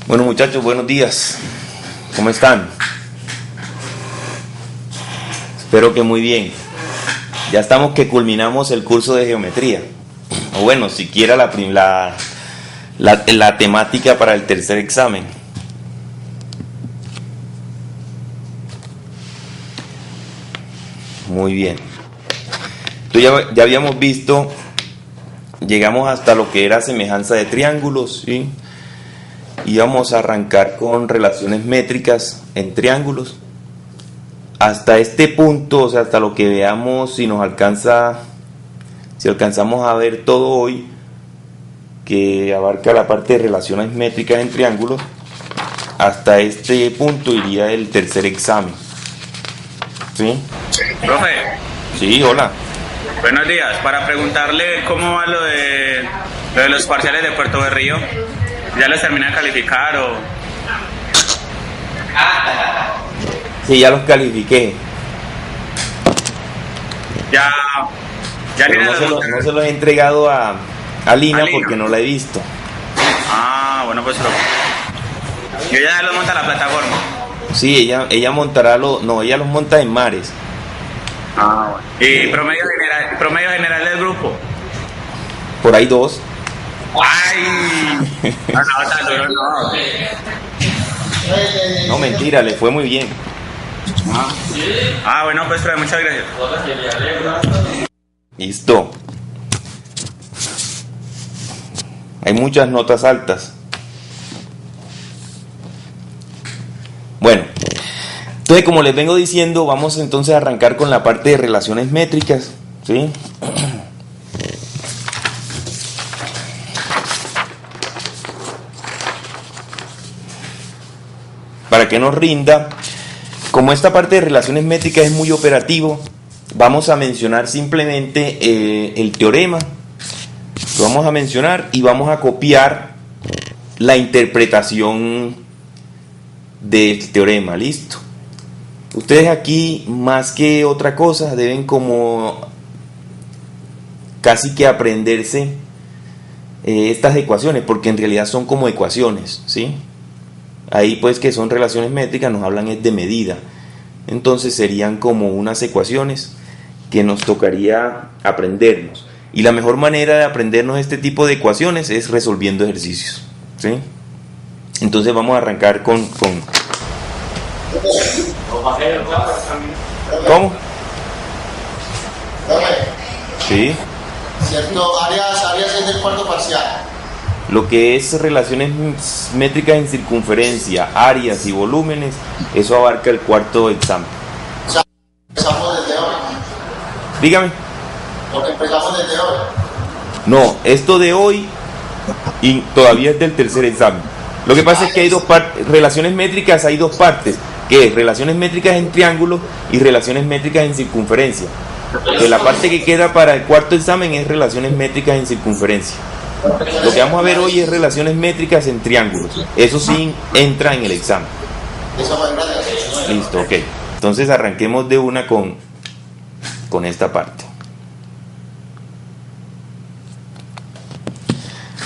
Bueno, muchachos, buenos días. ¿Cómo están? Espero que muy bien. Ya estamos que culminamos el curso de geometría. O bueno, siquiera la temática para el tercer examen. Muy bien. Entonces ya habíamos visto, llegamos hasta lo que era semejanza de triángulos, ¿sí? Y vamos a arrancar con relaciones métricas en triángulos. Hasta este punto, o sea, hasta lo que veamos, si nos alcanza, si alcanzamos a ver todo hoy, que abarca la parte de relaciones métricas en triángulos, hasta este punto iría el tercer examen. ¿Sí? Profe. Sí, hola. Buenos días. Para preguntarle cómo va lo de los parciales de Puerto Berrío. ¿Ya los terminan de calificar o...? Sí, ya los califiqué. Ya Pero no se los he entregado a Lina porque no la he visto. Ah, bueno, pues yo ya los monta la plataforma. Sí, ella montará ella los monta en Mares. Ah, bueno. ¿Y promedio general del grupo? Por ahí 2. ¡Ay! No. No, mentira, le fue muy bien. Bueno, pues muchas gracias. Listo. Hay muchas notas altas. Bueno, entonces como les vengo diciendo, vamos entonces a arrancar con la parte de relaciones métricas, ¿sí? Para que nos rinda, como esta parte de relaciones métricas es muy operativo, vamos a mencionar simplemente el teorema, lo vamos a mencionar y vamos a copiar la interpretación del teorema, listo. Ustedes aquí, más que otra cosa, deben como casi que aprenderse estas ecuaciones, porque en realidad son como ecuaciones, ¿sí? Ahí pues que son relaciones métricas, nos hablan es de medida. Entonces serían como unas ecuaciones que nos tocaría aprendernos. Y la mejor manera de aprendernos este tipo de ecuaciones es resolviendo ejercicios, ¿sí? Entonces vamos a arrancar con... ¿Cómo? Sí. ¿Cierto? Áreas es del cuarto parcial. Lo que es relaciones métricas en circunferencia, áreas y volúmenes, eso abarca el cuarto examen. O sea, empezamos desde hoy. Dígame. Porque empezamos desde hoy. No, esto de hoy y todavía es del tercer examen. Lo que pasa es que hay dos partes, relaciones métricas hay dos partes, que es relaciones métricas en triángulo y relaciones métricas en circunferencia. Que la parte que queda para el cuarto examen es relaciones métricas en circunferencia. Lo que vamos a ver hoy es relaciones métricas en triángulos. Eso sí entra en el examen. Listo, ok. Entonces arranquemos de una con esta parte.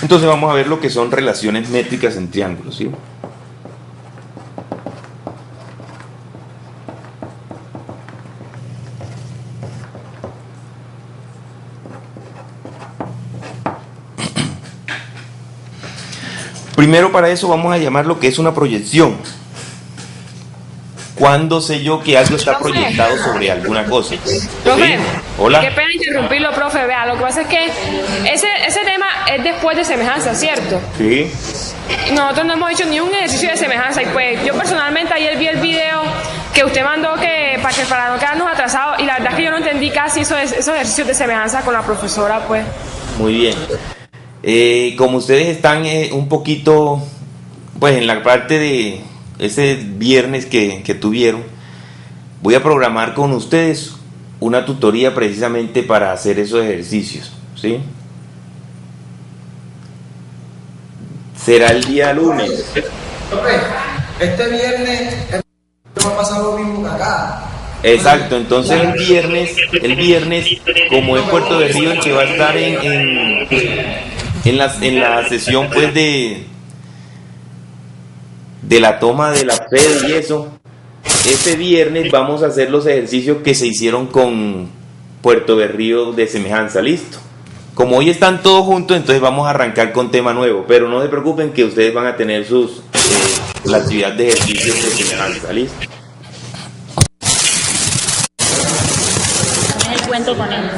Entonces vamos a ver lo que son relaciones métricas en triángulos, ¿sí? Primero para eso vamos a llamar lo que es una proyección. ¿Cuándo sé yo que algo está proyectado sobre alguna cosa? Profe, ¿Sí? Hola. qué pena interrumpirlo, profe. Vea, lo que pasa es que ese tema es después de semejanza, ¿cierto? Sí. Nosotros no hemos hecho ni un ejercicio de semejanza y pues yo personalmente ayer vi el video que usted mandó para no quedarnos atrasados y la verdad es que yo no entendí casi esos ejercicios de semejanza con la profesora, pues. Muy bien. Como ustedes están un poquito, pues en la parte de ese viernes que tuvieron, voy a programar con ustedes una tutoría precisamente para hacer esos ejercicios, ¿sí? Será el día lunes. Este viernes va a pasar lo mismo que acá. Exacto, entonces el viernes, como es Puerto Berrío el que va a estar en la sesión pues de de la toma de la FED y eso, este viernes vamos a hacer los ejercicios que se hicieron con Puerto Berrío de semejanza, listo. Como hoy están todos juntos, entonces vamos a arrancar con tema nuevo, pero no se preocupen que ustedes van a tener sus la actividad de ejercicios de semejanza, listo. El cuento con él.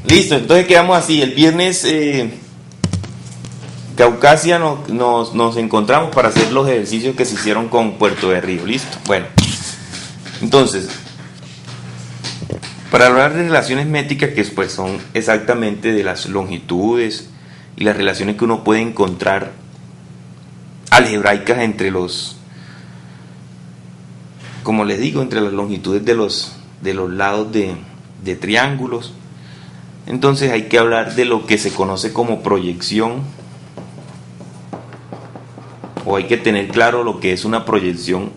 Listo, entonces quedamos así. El viernes Caucasia nos encontramos para hacer los ejercicios que se hicieron con Puerto Berrío. Listo. Bueno, entonces, para hablar de relaciones métricas, que pues son exactamente de las longitudes y las relaciones que uno puede encontrar algebraicas entre los, como les digo, entre las longitudes de los lados de triángulos. Entonces hay que hablar de lo que se conoce como proyección, o hay que tener claro lo que es una proyección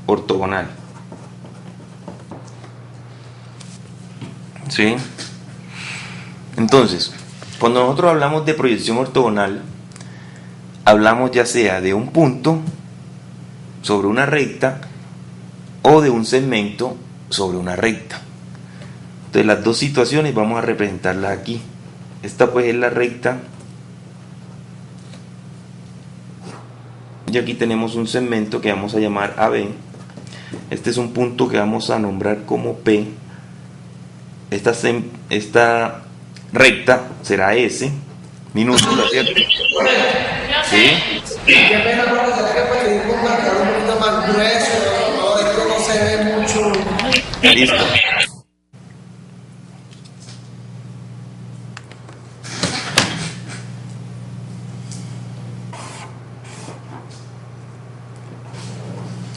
ortogonal. ¿Sí? Entonces, cuando nosotros hablamos de proyección ortogonal, hablamos ya sea de un punto sobre una recta o de un segmento sobre una recta. Entonces las dos situaciones vamos a representarlas aquí. Esta pues es la recta y aquí tenemos un segmento que vamos a llamar AB. Este es un punto que vamos a nombrar como P. Esta recta será S minúscula, ¿cierto? ¿Sí? Qué pena, profesor, que puede pedir un marcador un poquito más grueso, no, esto no se ve mucho. Listo.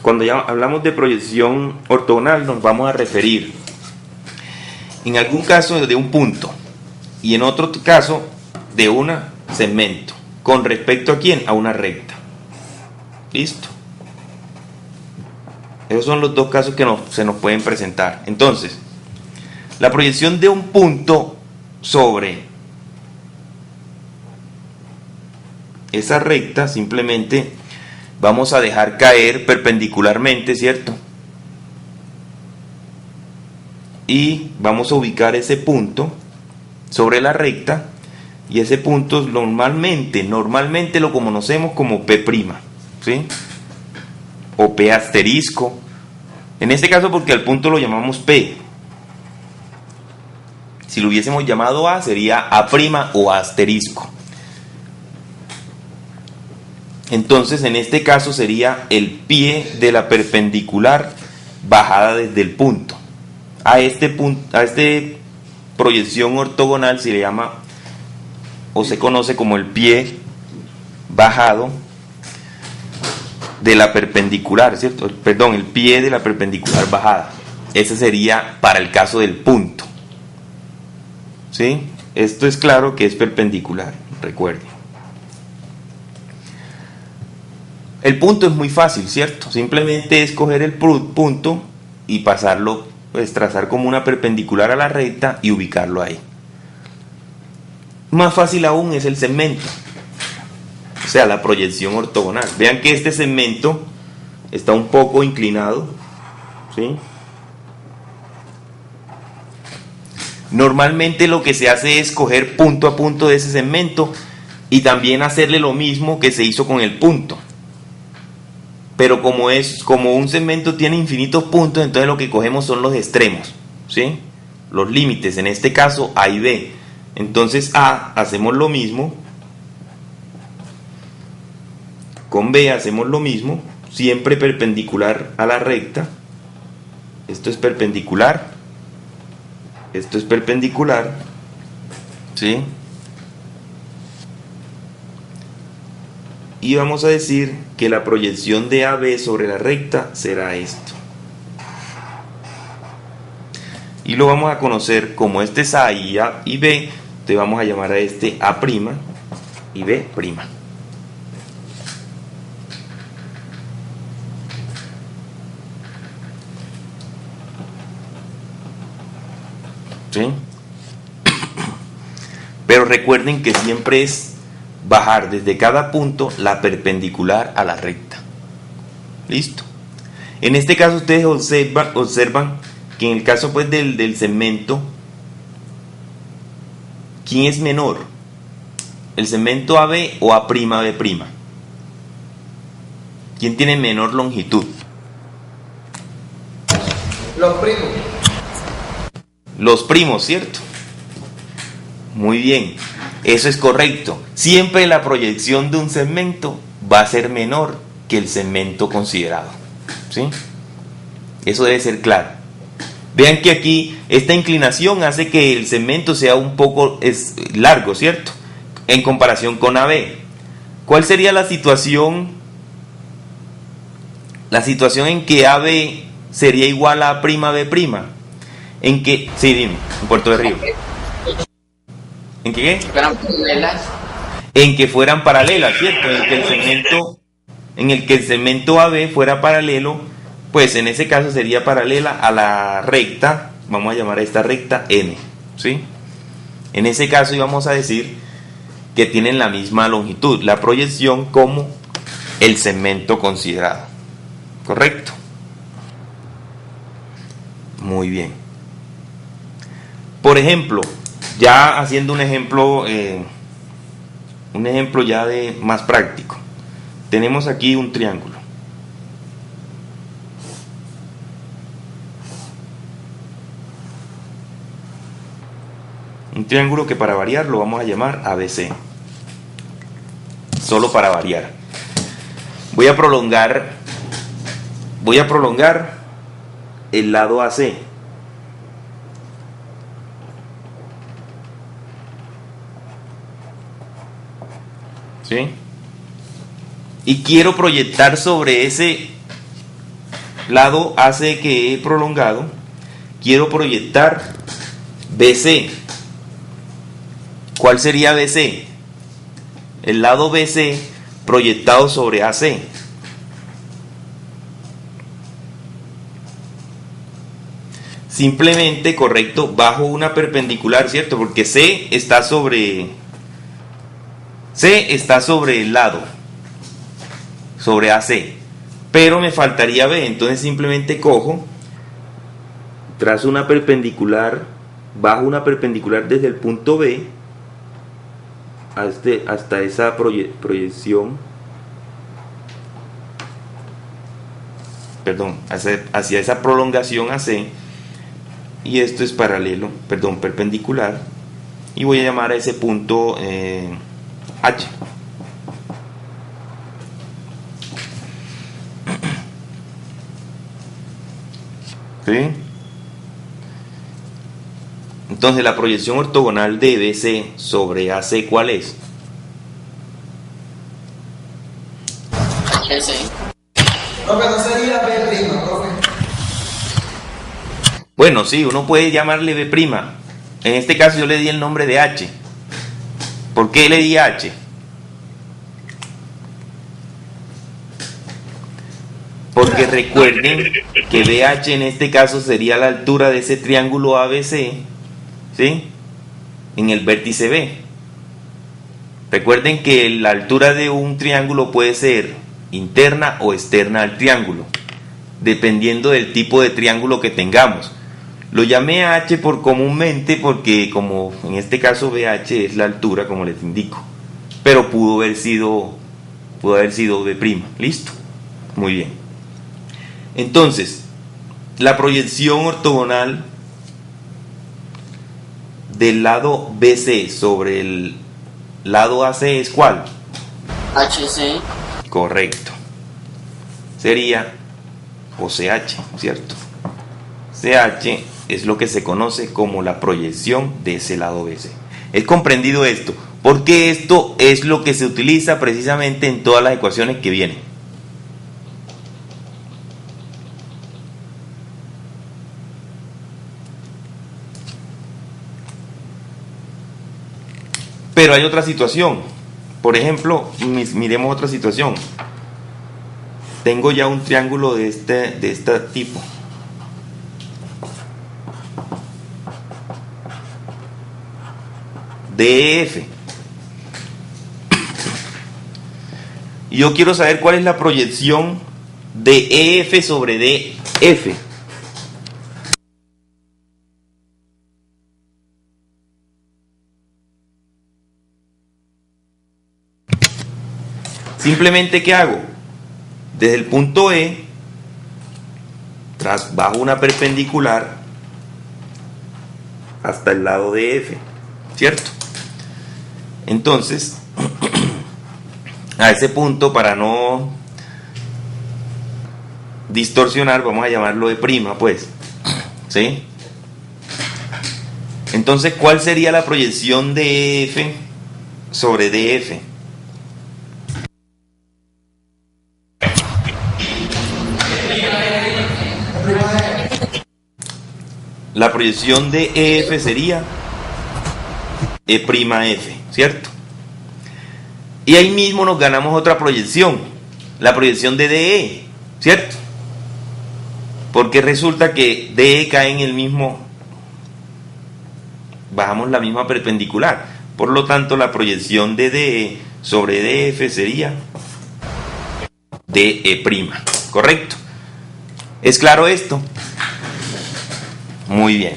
Cuando ya hablamos de proyección ortogonal nos vamos a referir en algún caso de un punto y en otro caso de un segmento. ¿Con respecto a quién? A una recta. Listo. Esos son los dos casos que se nos pueden presentar. Entonces, la proyección de un punto sobre esa recta, simplemente vamos a dejar caer perpendicularmente, ¿cierto? Y vamos a ubicar ese punto sobre la recta, y ese punto normalmente lo conocemos como P', ¿sí? O P asterisco. En este caso porque al punto lo llamamos P. Si lo hubiésemos llamado A sería A' o A asterisco. Entonces en este caso sería el pie de la perpendicular bajada desde el punto. A este proyección ortogonal se le llama o se conoce como el pie bajado de la perpendicular, ¿cierto? Perdón, el pie de la perpendicular bajada. Ese sería para el caso del punto. ¿Sí? Esto es claro que es perpendicular, recuerden. El punto es muy fácil, ¿cierto? Simplemente es coger el punto y pasarlo, pues trazar como una perpendicular a la recta y ubicarlo ahí. Más fácil aún es el segmento, o sea, la proyección ortogonal. Vean que este segmento está un poco inclinado, ¿sí? Normalmente lo que se hace es coger punto a punto de ese segmento y también hacerle lo mismo que se hizo con el punto. Pero como un segmento tiene infinitos puntos, entonces lo que cogemos son los extremos, ¿sí? Los límites, en este caso A y B. Entonces A hacemos lo mismo, con B hacemos lo mismo, siempre perpendicular a la recta. Esto es perpendicular, esto es perpendicular, ¿sí? y vamos a decir que la proyección de AB sobre la recta será esto. Y lo vamos a conocer como este es A y B, entonces vamos a llamar a este A' y B'. ¿Sí? Pero recuerden que siempre es bajar desde cada punto la perpendicular a la recta. ¿Listo? En este caso ustedes observan que en el caso pues del segmento, ¿quién es menor? ¿El segmento AB o A'B'? ¿Quién tiene menor longitud? Los primos. Los primos, ¿cierto? Muy bien, eso es correcto. Siempre la proyección de un segmento va a ser menor que el segmento considerado, ¿sí? Eso debe ser claro. Vean que aquí esta inclinación hace que el segmento sea un poco largo, ¿cierto? En comparación con AB. ¿Cuál sería la situación? La situación en que AB sería igual a A'B'. En que, sí, dime, en Puerto de Río. ¿En qué? Fueran paralelas. En que fueran paralelas, ¿cierto? En el que el segmento AB fuera paralelo, pues en ese caso sería paralela a la recta, vamos a llamar a esta recta N, ¿sí? En ese caso íbamos a decir que tienen la misma longitud, la proyección como el segmento considerado, ¿correcto? Muy bien. Por ejemplo, ya haciendo un ejemplo ya de más práctico, tenemos aquí un triángulo. Un triángulo que para variar lo vamos a llamar ABC. Solo para variar. Voy a prolongar el lado AC. ¿Sí? Y quiero proyectar sobre ese lado AC que he prolongado, quiero proyectar BC. ¿Cuál sería BC? El lado BC proyectado sobre AC. Simplemente, correcto, bajo una perpendicular, ¿cierto? Porque C está sobre el lado, sobre AC, pero me faltaría B, entonces simplemente cojo, trazo una perpendicular, bajo una perpendicular desde el punto B hasta esa proyección, perdón, hacia esa prolongación AC, y esto es perpendicular, y voy a llamar a ese punto H. ¿Sí? Entonces la proyección ortogonal de BC sobre AC, ¿cuál es? HC. Profe, no sería B', profe. Bueno, sí, uno puede llamarle B'. En este caso yo le di el nombre de H. ¿Por qué le di H? Porque recuerden que BH en este caso sería la altura de ese triángulo ABC, ¿sí? En el vértice B. Recuerden que la altura de un triángulo puede ser interna o externa al triángulo, dependiendo del tipo de triángulo que tengamos. Lo llamé H por comúnmente porque como en este caso BH es la altura, como les indico, pero pudo haber sido B'. ¿Listo? Muy bien. Entonces, la proyección ortogonal del lado BC sobre el lado AC es ¿cuál? HC. Correcto. Sería o CH, ¿cierto? CH es lo que se conoce como la proyección de ese lado BC. ¿Es comprendido esto? porque esto es lo que se utiliza precisamente en todas las ecuaciones que vienen. Pero hay otra situación. Por ejemplo, miremos otra situación. Tengo ya un triángulo de este tipo. DEF. Y yo quiero saber cuál es la proyección de EF sobre DF. Simplemente, ¿qué hago? Desde el punto E, bajo una perpendicular hasta el lado de F, ¿cierto? Entonces, a ese punto, para no distorsionar, vamos a llamarlo E', pues, ¿sí? Entonces, ¿cuál sería la proyección de F sobre DF? La proyección de EF sería E'F, ¿cierto? Y ahí mismo nos ganamos otra proyección, la proyección de DE, ¿cierto? Porque resulta que DE cae en el mismo, bajamos la misma perpendicular, por lo tanto la proyección de DE sobre DF sería DE', ¿correcto? ¿Es claro esto? Muy bien.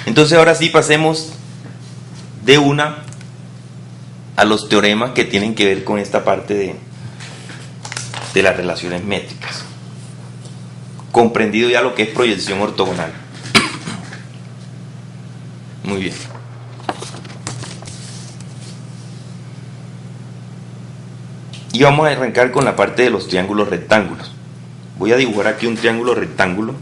Entonces ahora sí pasemos de una a los teoremas que tienen que ver con esta parte de las relaciones métricas. Comprendido ya lo que es proyección ortogonal. Muy bien. Y vamos a arrancar con la parte de los triángulos rectángulos. Voy a dibujar aquí un triángulo rectángulo.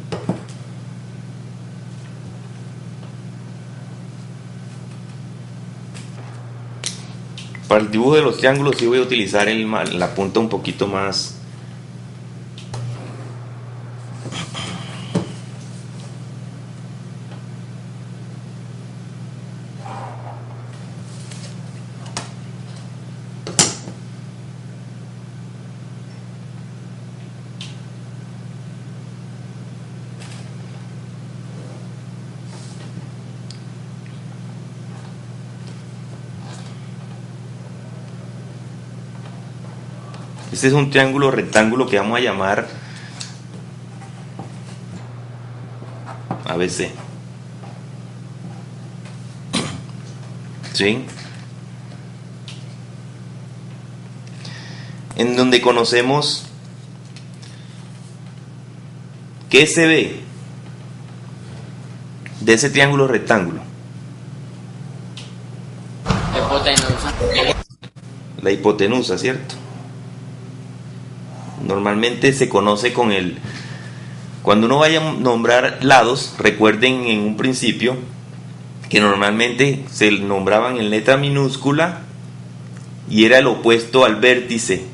Para el dibujo de los triángulos sí voy a utilizar la punta un poquito más. Este es un triángulo rectángulo que vamos a llamar ABC. ¿Sí? En donde conocemos ¿qué se ve de ese triángulo rectángulo? La hipotenusa, ¿cierto? Normalmente se conoce con el... Cuando uno vaya a nombrar lados, recuerden en un principio que normalmente se nombraban en letra minúscula y era el opuesto al vértice,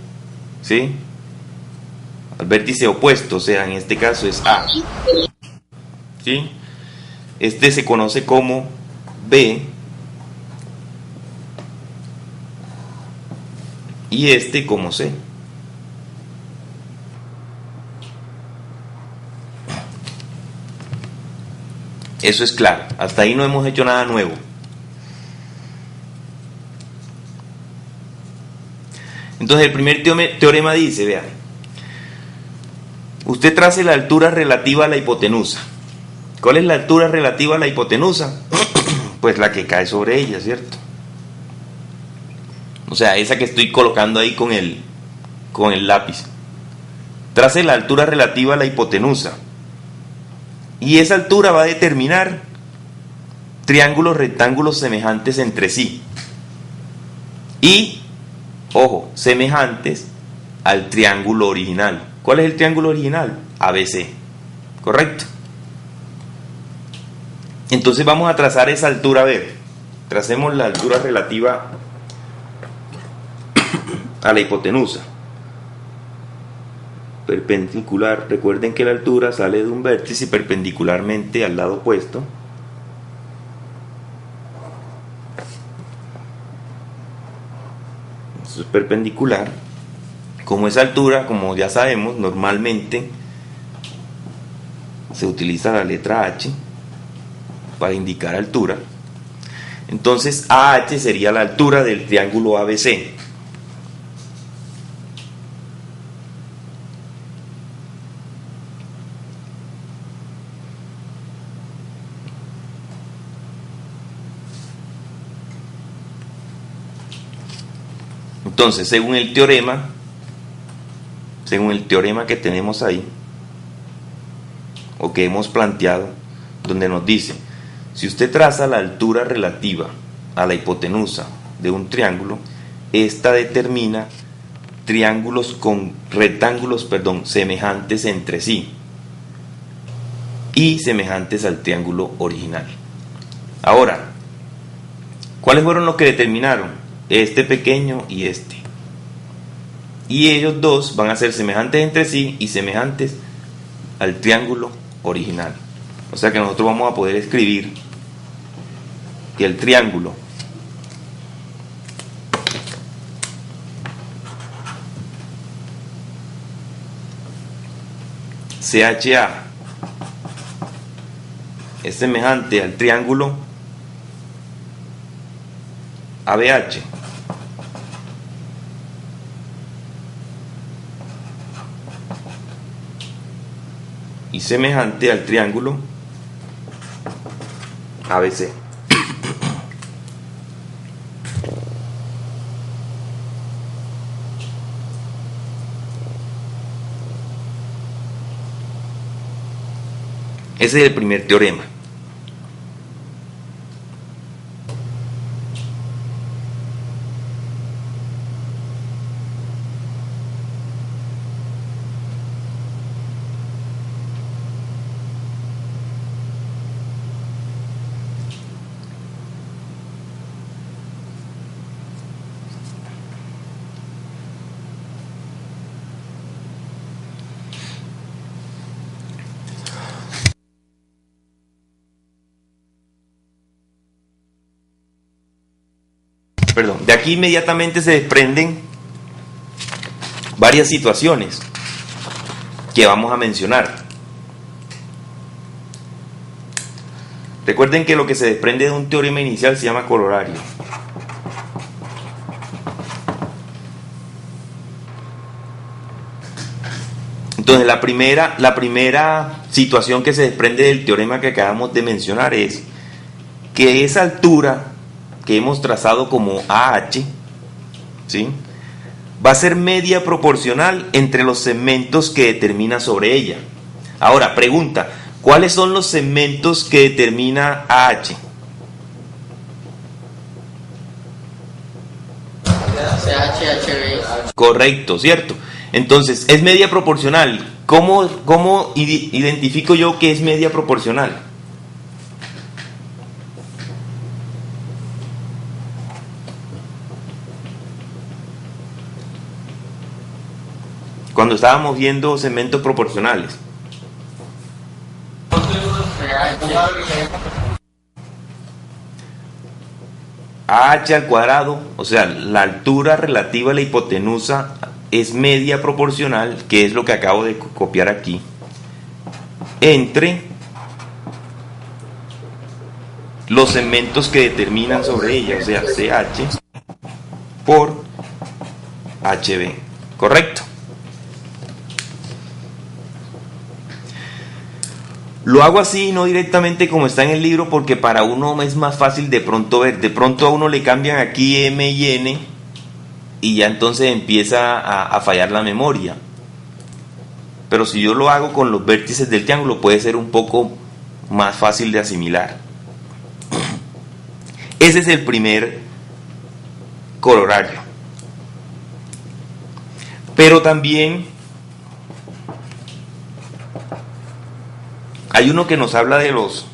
¿sí? Al vértice opuesto, o sea, en este caso es A, ¿sí? Este se conoce como B y este como C. Eso es claro, hasta ahí no hemos hecho nada nuevo. Entonces el primer teorema dice, vean, usted trace la altura relativa a la hipotenusa. ¿Cuál es la altura relativa a la hipotenusa? Pues la que cae sobre ella, ¿cierto? O sea, esa que estoy colocando ahí con el lápiz. Trace la altura relativa a la hipotenusa. Y esa altura va a determinar triángulos rectángulos semejantes entre sí. Y, ojo, semejantes al triángulo original. ¿Cuál es el triángulo original? ABC. ¿Correcto? Entonces vamos a trazar esa altura. A ver, tracemos la altura relativa a la hipotenusa. Perpendicular, recuerden que la altura sale de un vértice perpendicularmente al lado opuesto. Eso es perpendicular. Como esa altura, como ya sabemos, normalmente se utiliza la letra H para indicar altura. Entonces AH sería la altura del triángulo ABC. Entonces, según el teorema que tenemos ahí, o que hemos planteado, donde nos dice, si usted traza la altura relativa a la hipotenusa de un triángulo, esta determina rectángulos, semejantes entre sí y semejantes al triángulo original. Ahora, ¿cuáles fueron los que determinaron? Este pequeño y este. Y ellos dos van a ser semejantes entre sí y semejantes al triángulo original. O sea que nosotros vamos a poder escribir que el triángulo CHA es semejante al triángulo ABH. Y semejante al triángulo ABC. Ese es el primer teorema. De aquí inmediatamente se desprenden varias situaciones que vamos a mencionar. Recuerden que lo que se desprende de un teorema inicial se llama corolario. Entonces la primera situación que se desprende del teorema que acabamos de mencionar es que esa altura que hemos trazado como AH, ¿sí?, va a ser media proporcional entre los segmentos que determina sobre ella. Ahora, pregunta, ¿cuáles son los segmentos que determina AH? CHHB. Correcto, ¿cierto? Entonces, es media proporcional. ¿Cómo identifico yo que es media proporcional? Cuando estábamos viendo segmentos proporcionales. AH al cuadrado, o sea, la altura relativa a la hipotenusa es media proporcional, que es lo que acabo de copiar aquí, entre los segmentos que determinan sobre ella, o sea, CH por HB, ¿correcto? Lo hago así, no directamente como está en el libro, porque para uno es más fácil de pronto ver. De pronto a uno le cambian aquí M y N y ya entonces empieza a fallar la memoria. Pero si yo lo hago con los vértices del triángulo puede ser un poco más fácil de asimilar. Ese es el primer corolario. Pero también hay uno que nos habla de los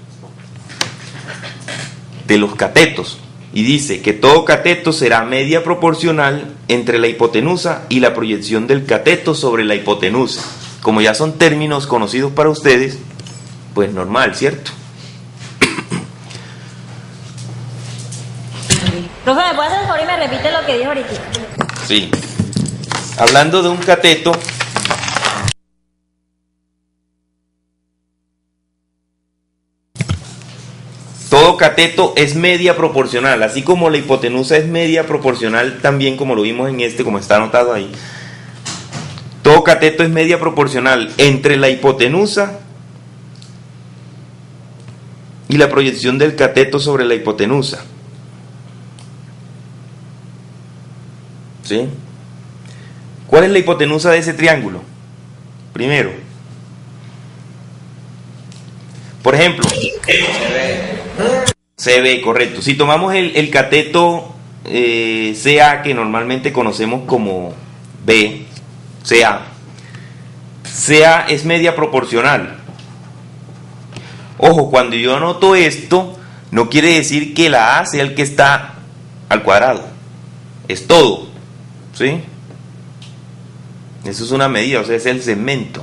de los catetos. Y dice que todo cateto será media proporcional entre la hipotenusa y la proyección del cateto sobre la hipotenusa. Como ya son términos conocidos para ustedes, pues normal, ¿cierto? Profe, ¿me puede hacer el favor y me repite lo que dijo ahorita? Sí. Hablando de un cateto, todo cateto es media proporcional, así como la hipotenusa es media proporcional también, como lo vimos en este, como está anotado ahí. Todo cateto es media proporcional entre la hipotenusa y la proyección del cateto sobre la hipotenusa. ¿Sí? ¿Cuál es la hipotenusa de ese triángulo? Primero. Por ejemplo, CB, correcto. Si tomamos el cateto CA, que normalmente conocemos como B, CA es media proporcional. Ojo, cuando yo anoto esto, no quiere decir que la A sea el que está al cuadrado. Es todo. ¿Sí? Eso es una medida, o sea, es el segmento.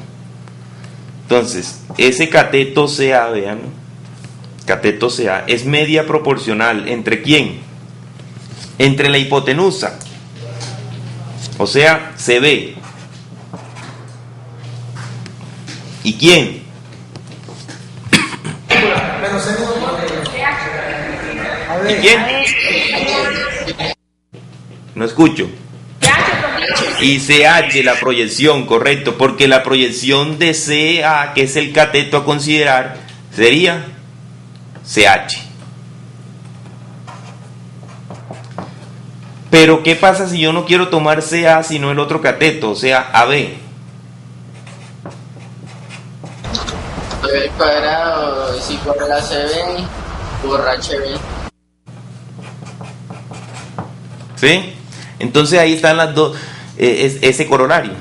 Entonces, ese cateto CA, vean, cateto CA es media proporcional ¿entre quién? Entre la hipotenusa, o sea, CB. ¿Y quién? ¿Y quién? No escucho. Y CH, la proyección, correcto, porque la proyección de CA, que es el cateto a considerar, sería CH. Pero ¿qué pasa si yo no quiero tomar CA sino el otro cateto, o sea, AB? El cuadrado, si corre la CB, por HB. ¿Sí? Entonces ahí están las dos, ese corolario.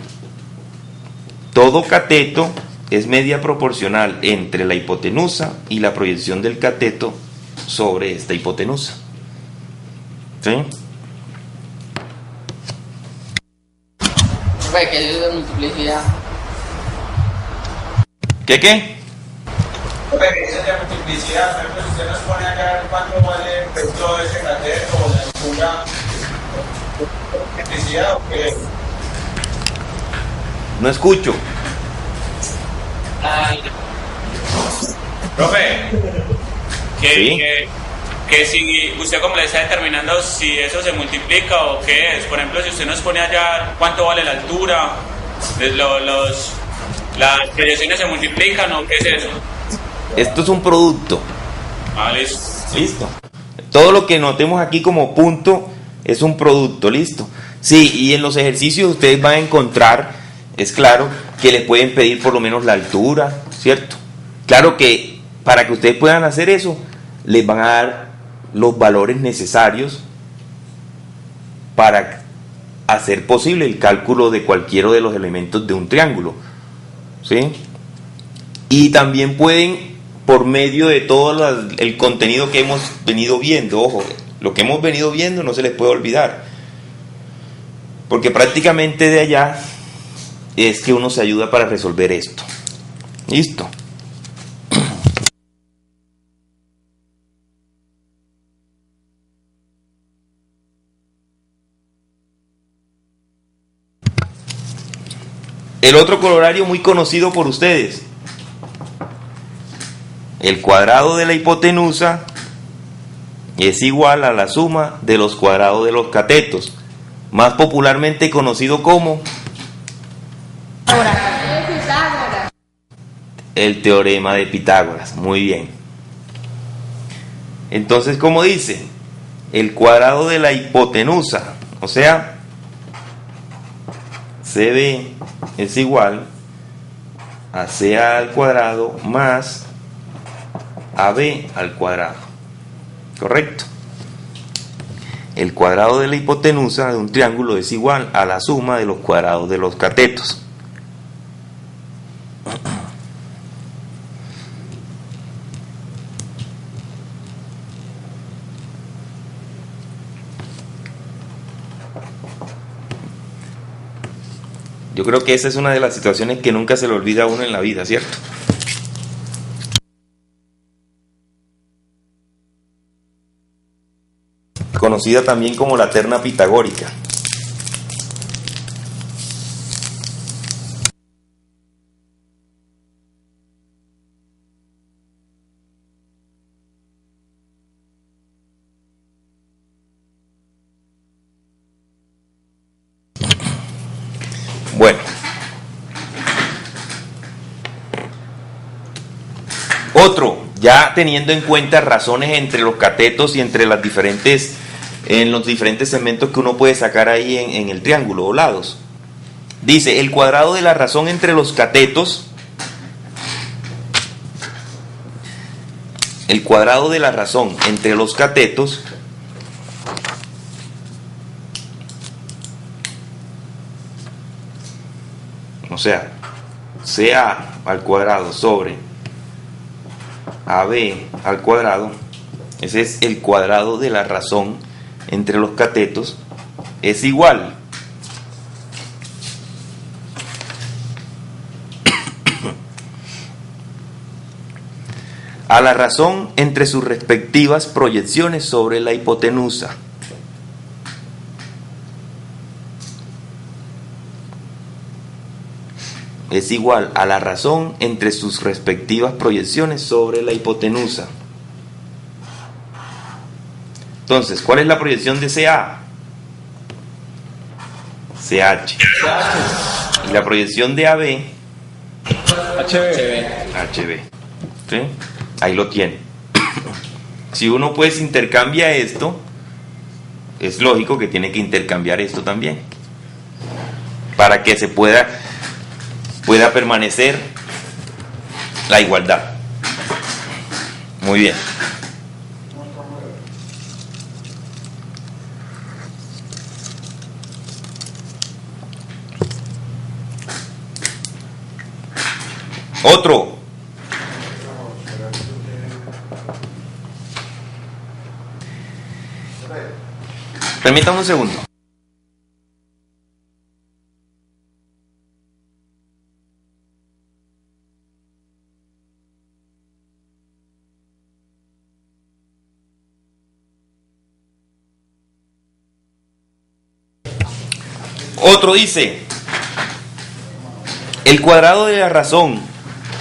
Todo cateto es media proporcional entre la hipotenusa y la proyección del cateto sobre esta hipotenusa. ¿Sí? Pues que es de multiplicidad. ¿Qué? Pues esa es la multiplicidad. Por ejemplo, si usted nos pone acá cuánto vale todo ese cateto o la altura, multiplicidad o qué. No escucho. Profe, Sí. que si usted como le está determinando si eso se multiplica o qué es. Por ejemplo, si usted nos pone allá cuánto vale la altura, las proyecciones se multiplican o qué es eso. Esto es un producto. Listo. Listo. Todo lo que notemos aquí como punto es un producto, listo. Sí, y en los ejercicios ustedes van a encontrar, es claro, que les pueden pedir por lo menos la altura, ¿cierto? Claro que para que ustedes puedan hacer eso, les van a dar los valores necesarios para hacer posible el cálculo de cualquiera de los elementos de un triángulo, ¿sí? Y también pueden, por medio de todo el contenido que hemos venido viendo, ojo, lo que hemos venido viendo no se les puede olvidar, porque prácticamente de allá es que uno se ayuda para resolver esto. Listo. El otro corolario muy conocido por ustedes, el cuadrado de la hipotenusa es igual a la suma de los cuadrados de los catetos, más popularmente conocido como el teorema de Pitágoras. Muy bien. Entonces, ¿cómo dice? El cuadrado de la hipotenusa, o sea, CB es igual a CA al cuadrado más AB al cuadrado. ¿Correcto? El cuadrado de la hipotenusa de un triángulo es igual a la suma de los cuadrados de los catetos. Yo creo que esa es una de las situaciones que nunca se le olvida a uno en la vida, ¿cierto? Conocida también como la terna pitagórica. Bueno, otro, ya teniendo en cuenta razones entre los catetos y entre las diferentes, en los diferentes segmentos que uno puede sacar ahí en el triángulo o lados. Dice, el cuadrado de la razón entre los catetos, el cuadrado de la razón entre los catetos o sea, CA al cuadrado sobre AB al cuadrado, ese es el cuadrado de la razón entre los catetos, es igual a la razón entre sus respectivas proyecciones sobre la hipotenusa. Es igual a la razón entre sus respectivas proyecciones sobre la hipotenusa. Entonces, ¿cuál es la proyección de CA? CH. Y la proyección de AB, HB. ¿Sí? Ahí lo tiene. Si uno pues intercambia esto, es lógico que tiene que intercambiar esto también, para que se pueda permanecer la igualdad. Muy bien. Otro. Permítame un segundo. Otro dice, el cuadrado de la razón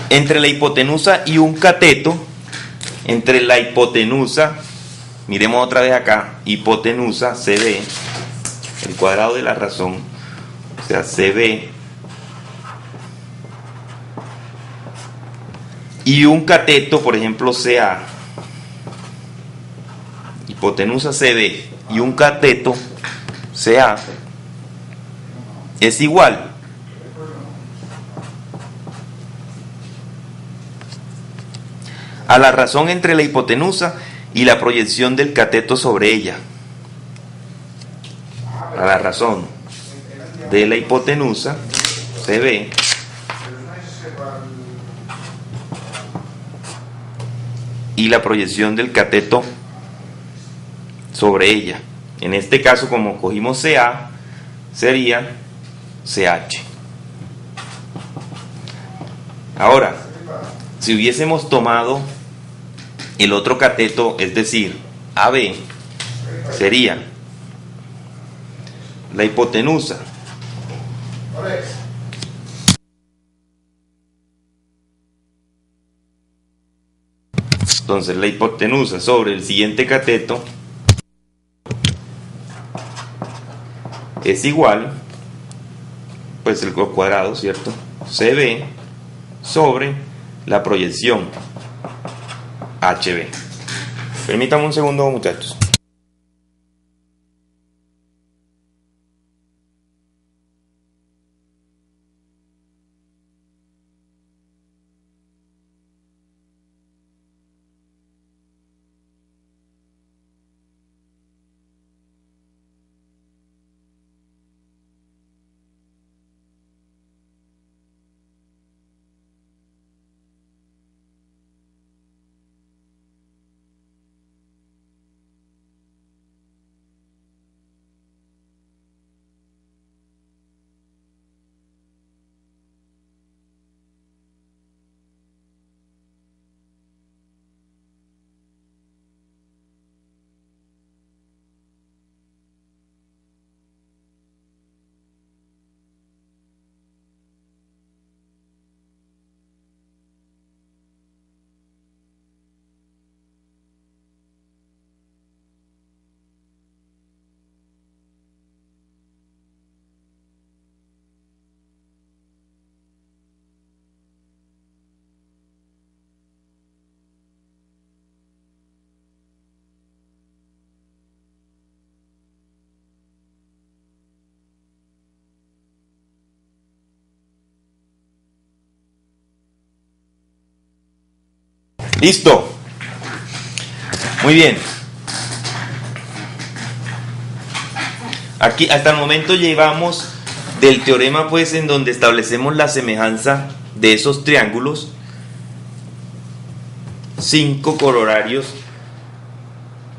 entre la hipotenusa y un cateto, entre la hipotenusa, miremos otra vez acá, hipotenusa, CB, el cuadrado de la razón, o sea, CB, y un cateto, por ejemplo, CA, hipotenusa CB y un cateto CA, es igual a la razón entre la hipotenusa y la proyección del cateto sobre ella. A la razón de la hipotenusa, CB, y la proyección del cateto sobre ella. En este caso, como cogimos CA, sería CH. Ahora, si hubiésemos tomado el otro cateto, es decir, AB, sería la hipotenusa entonces la hipotenusa sobre el siguiente cateto es igual, pues el cuadrado, ¿cierto? CB sobre la proyección HB. Permítame un segundo, muchachos. Listo. Muy bien. Aquí hasta el momento llevamos del teorema, pues, en donde establecemos la semejanza de esos triángulos, 5 corolarios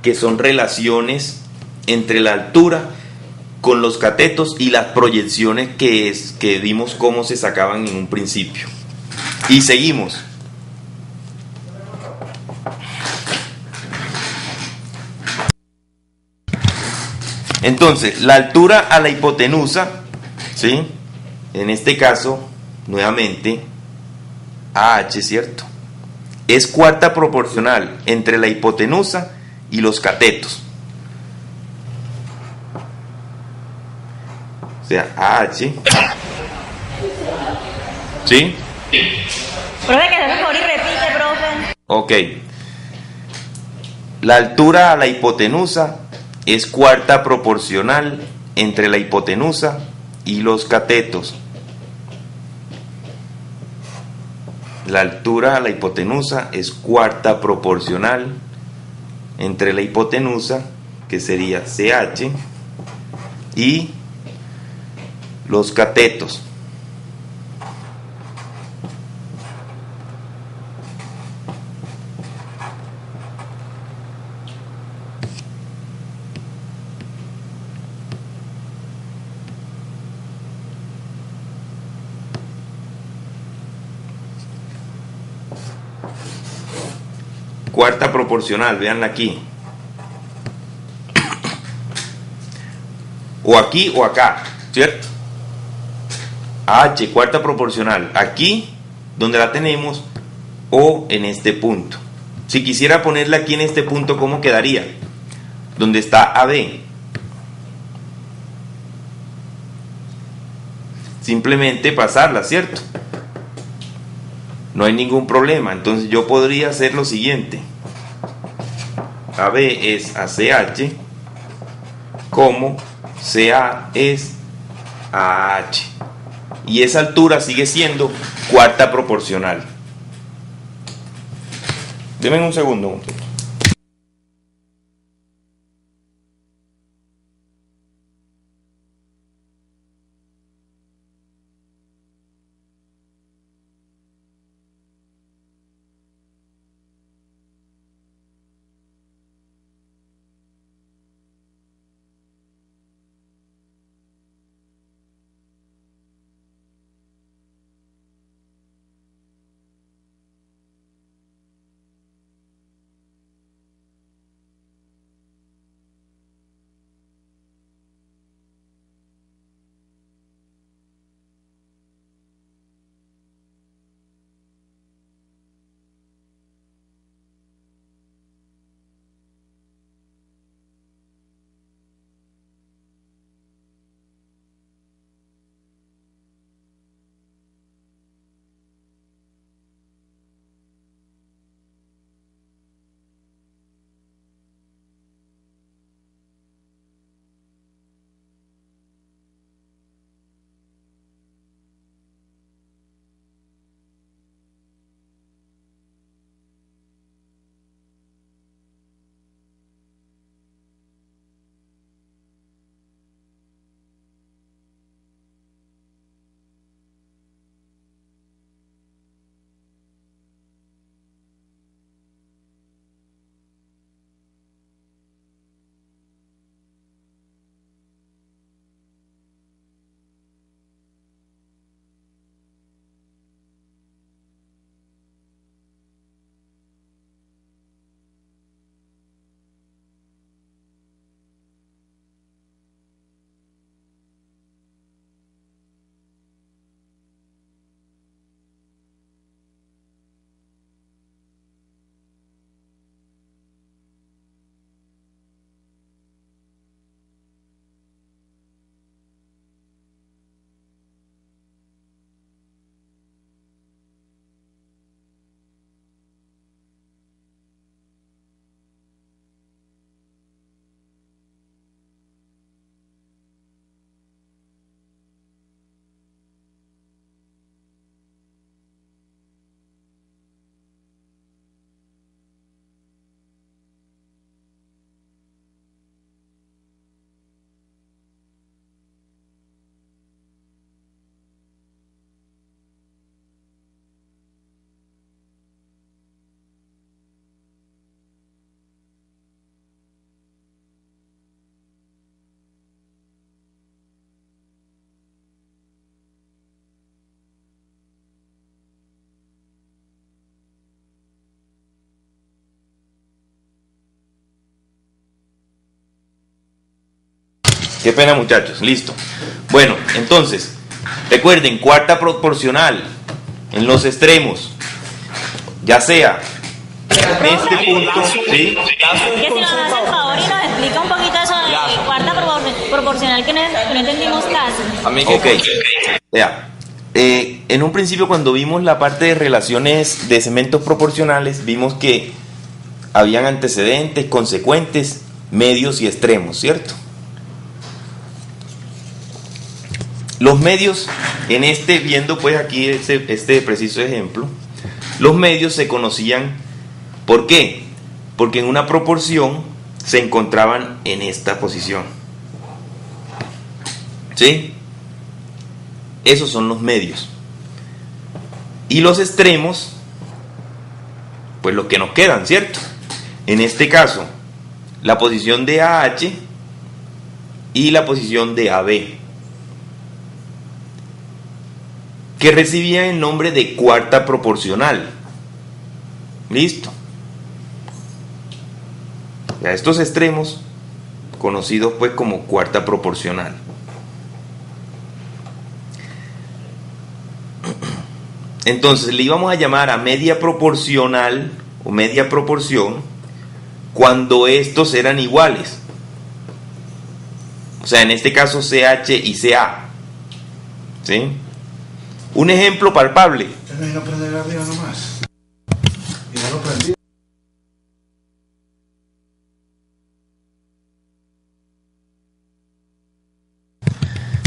que son relaciones entre la altura con los catetos y las proyecciones que vimos cómo se sacaban en un principio. Y seguimos. Entonces, la altura a la hipotenusa, ¿sí? En este caso, nuevamente, AH, ¿cierto? Es cuarta proporcional entre la hipotenusa y los catetos. O sea, AH. ¿Sí? Profe, que se mejor y repite, profe. Ok. La altura a la hipotenusa es cuarta proporcional entre la hipotenusa y los catetos. La altura a la hipotenusa es cuarta proporcional entre la hipotenusa, que sería CH, y los catetos. Cuarta proporcional, veanla aquí. O aquí o acá, ¿cierto? H, cuarta proporcional. Aquí, donde la tenemos, o en este punto. Si quisiera ponerla aquí en este punto, ¿cómo quedaría? Donde está AB. Simplemente pasarla, ¿cierto? No hay ningún problema. Entonces yo podría hacer lo siguiente. AB es a CH, como CA es a AH. Y esa altura sigue siendo cuarta proporcional. Denme un segundo. Qué pena, muchachos. Listo. Bueno, entonces, recuerden, cuarta proporcional en los extremos, ya sea en este punto, ¿sí? Que si nos hace el favor y nos explica un poquito eso de cuarta proporcional que no entendimos casi. Ok. Ya. En un principio, cuando vimos la parte de relaciones de segmentos proporcionales, vimos que habían antecedentes, consecuentes, medios y extremos, ¿cierto? Los medios, viendo pues aquí este preciso ejemplo, los medios se conocían, ¿por qué? Porque en una proporción se encontraban en esta posición. ¿Sí? Esos son los medios. Y los extremos, pues los que nos quedan, ¿cierto? En este caso, la posición de AH y la posición de AB, que recibían el nombre de cuarta proporcional. Listo. Ya estos extremos, conocidos pues como cuarta proporcional. Entonces le íbamos a llamar a media proporcional o media proporción cuando estos eran iguales. O sea, en este caso CH y CA. ¿Sí? Un ejemplo palpable.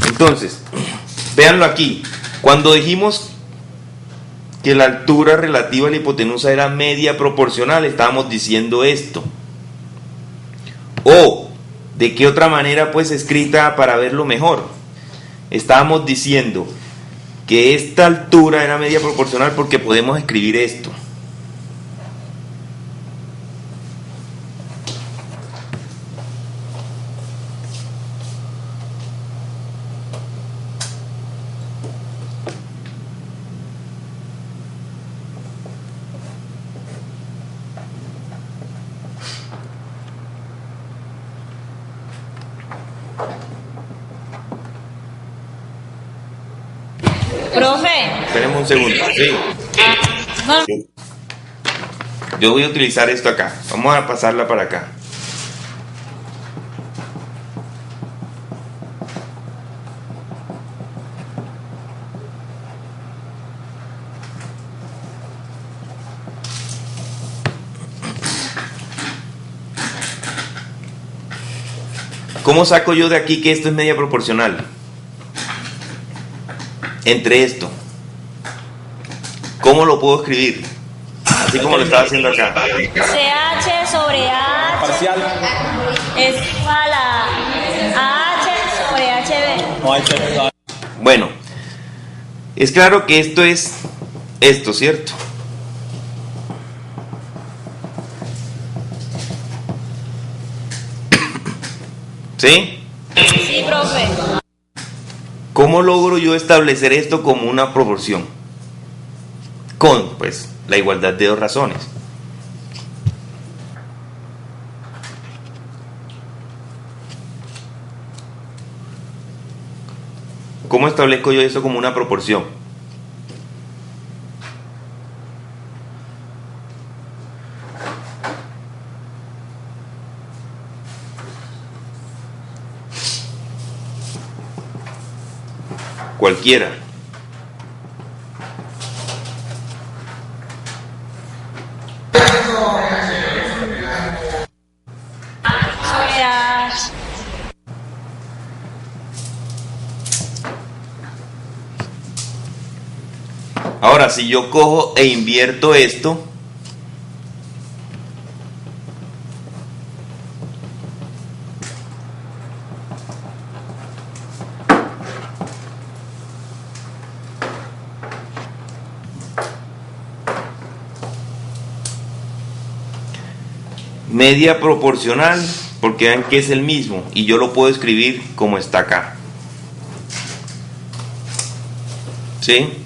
Entonces, véanlo aquí. Cuando dijimos que la altura relativa a la hipotenusa era media proporcional, estábamos diciendo esto. O, ¿de qué otra manera pues escrita para verlo mejor? Estábamos diciendo que esta altura era media proporcional porque podemos escribir esto. Profe. Esperemos un segundo. Sí. No. Yo voy a utilizar esto acá. Vamos a pasarla para acá. ¿Cómo saco yo de aquí que esto es media proporcional? Entre esto. ¿Cómo lo puedo escribir? Así como lo estaba haciendo acá. CH sobre H Parcial. es igual a AH sobre HB. No hay que... Bueno, es claro que esto es esto, ¿cierto? ¿Sí? Sí, profe. ¿Cómo logro yo establecer esto como una proporción? Con, pues, la igualdad de dos razones. ¿Cómo establezco yo esto como una proporción? Cualquiera. Sobre H. Ahora, si yo cojo e invierto esto, media proporcional, porque vean que es el mismo y yo lo puedo escribir como está acá. ¿Sí?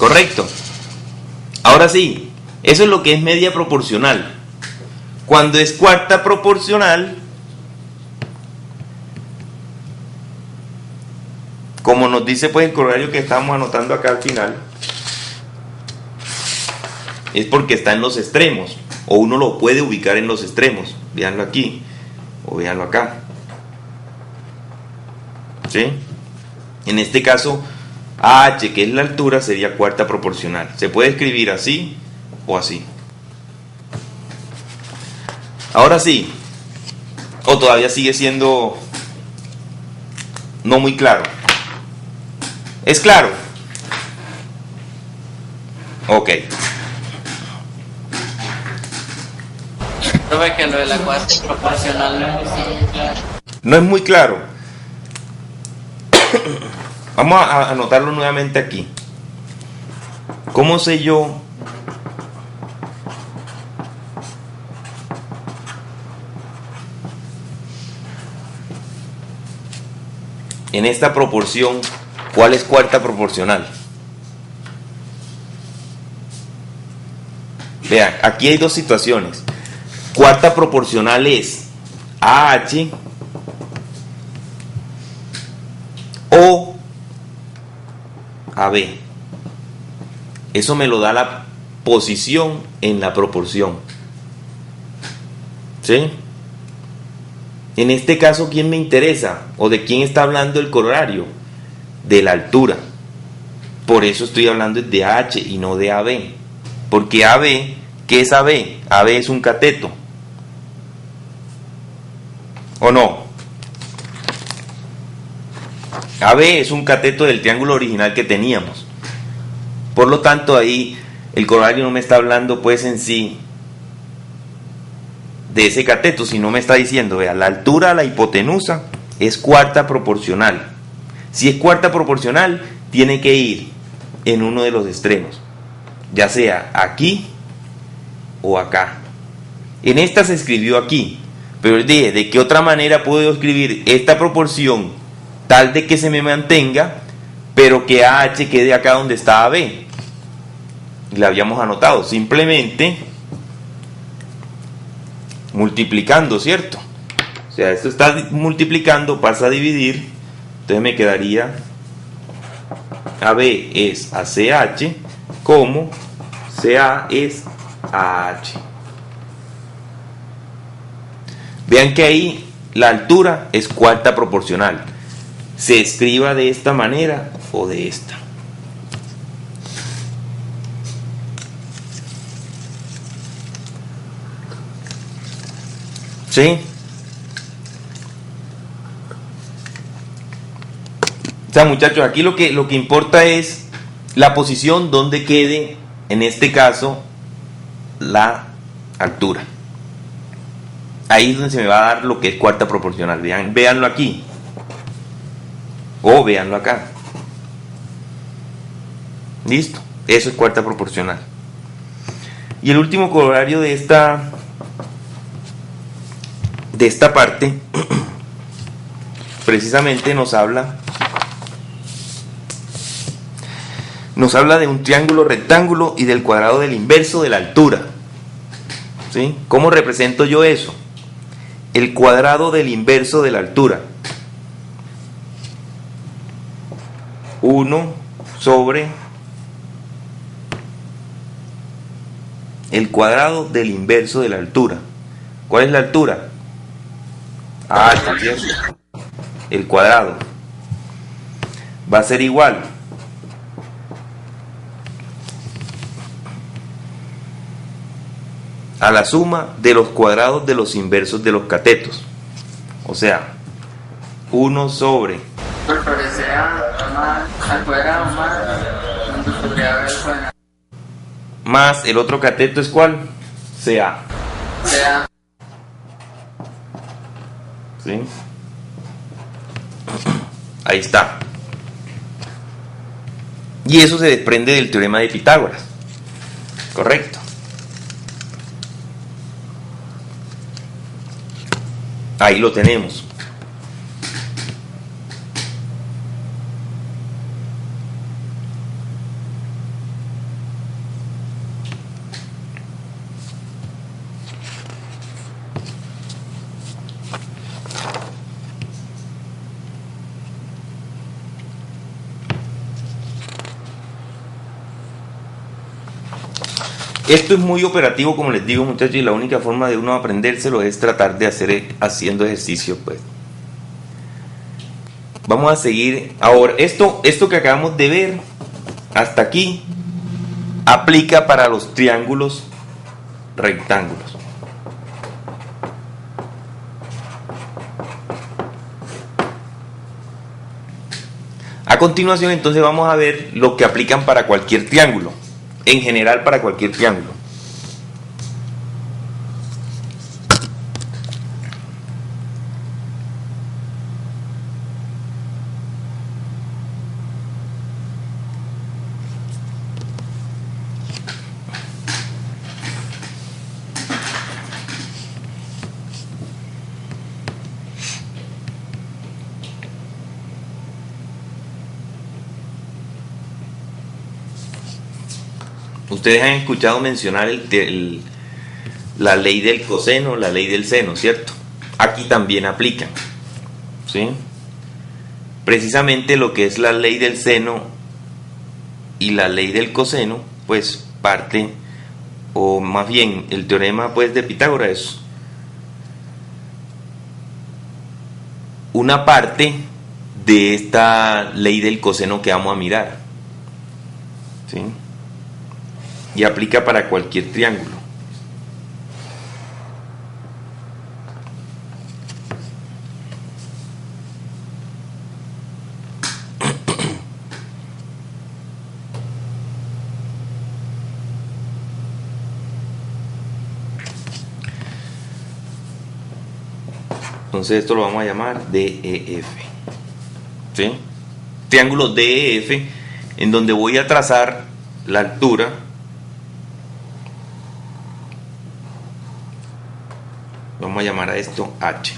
Correcto. Ahora sí, eso es lo que es media proporcional. Cuando es cuarta proporcional, como nos dice pues el corolario que estamos anotando acá al final, es porque está en los extremos, o uno lo puede ubicar en los extremos. Véanlo aquí, o véanlo acá. ¿Sí? En este caso, AH, que es la altura, sería cuarta proporcional. Se puede escribir así o así. Ahora sí, o todavía sigue siendo no muy claro. ¿Es claro? Ok. Profe, que lo de la cuarta proporcional no es muy claro. No es muy claro. Vamos a anotarlo nuevamente aquí. ¿Cómo sé yo en esta proporción cuál es cuarta proporcional? Vean, aquí hay dos situaciones. Cuarta proporcional es AH o AB. Eso me lo da la posición en la proporción. ¿Sí? En este caso, ¿quién me interesa? ¿O de quién está hablando el corolario? De la altura. Por eso estoy hablando de AH y no de AB. Porque AB, ¿qué es AB? AB es un cateto. ¿O no? AB es un cateto del triángulo original que teníamos. Por lo tanto, ahí el corolario no me está hablando pues en sí de ese cateto, sino me está diciendo, vea, la altura a la hipotenusa es cuarta proporcional. Si es cuarta proporcional, tiene que ir en uno de los extremos, ya sea aquí o acá. En esta se escribió aquí, pero dije, ¿de qué otra manera puedo escribir esta proporción tal de que se me mantenga, pero que AH quede acá donde está AB? Y la habíamos anotado, simplemente multiplicando, ¿cierto? O sea, esto está multiplicando, pasa a dividir, entonces me quedaría AB es a CH como CA es a AH. Vean que ahí la altura es cuarta proporcional. Se escriba de esta manera o de esta. ¿Sí? O sea, muchachos, aquí lo que importa es la posición donde quede, en este caso, la altura. Ahí es donde se me va a dar lo que es cuarta proporcional. Véanlo aquí. O véanlo acá. Listo. Eso es cuarta proporcional. Y el último corolario de esta parte precisamente nos habla de un triángulo rectángulo y del cuadrado del inverso de la altura. ¿Sí? ¿Cómo represento yo eso? El cuadrado del inverso de la altura. 1 sobre el cuadrado del inverso de la altura. ¿Cuál es la altura? El cuadrado va a ser igual a la suma de los cuadrados de los inversos de los catetos. O sea, 1 sobre más el otro cateto es ¿cuál? CA. ¿Sí? Ahí está. Y eso se desprende del teorema de Pitágoras. Correcto. Ahí lo tenemos. Esto es muy operativo, como les digo, muchachos, y la única forma de uno aprendérselo es tratar de haciendo ejercicio, pues. Vamos a seguir ahora. Esto que acabamos de ver hasta aquí aplica para los triángulos rectángulos. A continuación, entonces, vamos a ver lo que aplican para cualquier triángulo. En general, para cualquier triángulo. Ustedes han escuchado mencionar la ley del coseno, la ley del seno, ¿cierto? Aquí también aplican, ¿sí? Precisamente lo que es la ley del seno y la ley del coseno, pues parte, o más bien el teorema pues de Pitágoras es una parte de esta ley del coseno que vamos a mirar, ¿sí? Y aplica para cualquier triángulo. Entonces esto lo vamos a llamar DEF, ¿sí? Triángulo DEF, en donde voy a trazar la altura vamos a llamar a esto H.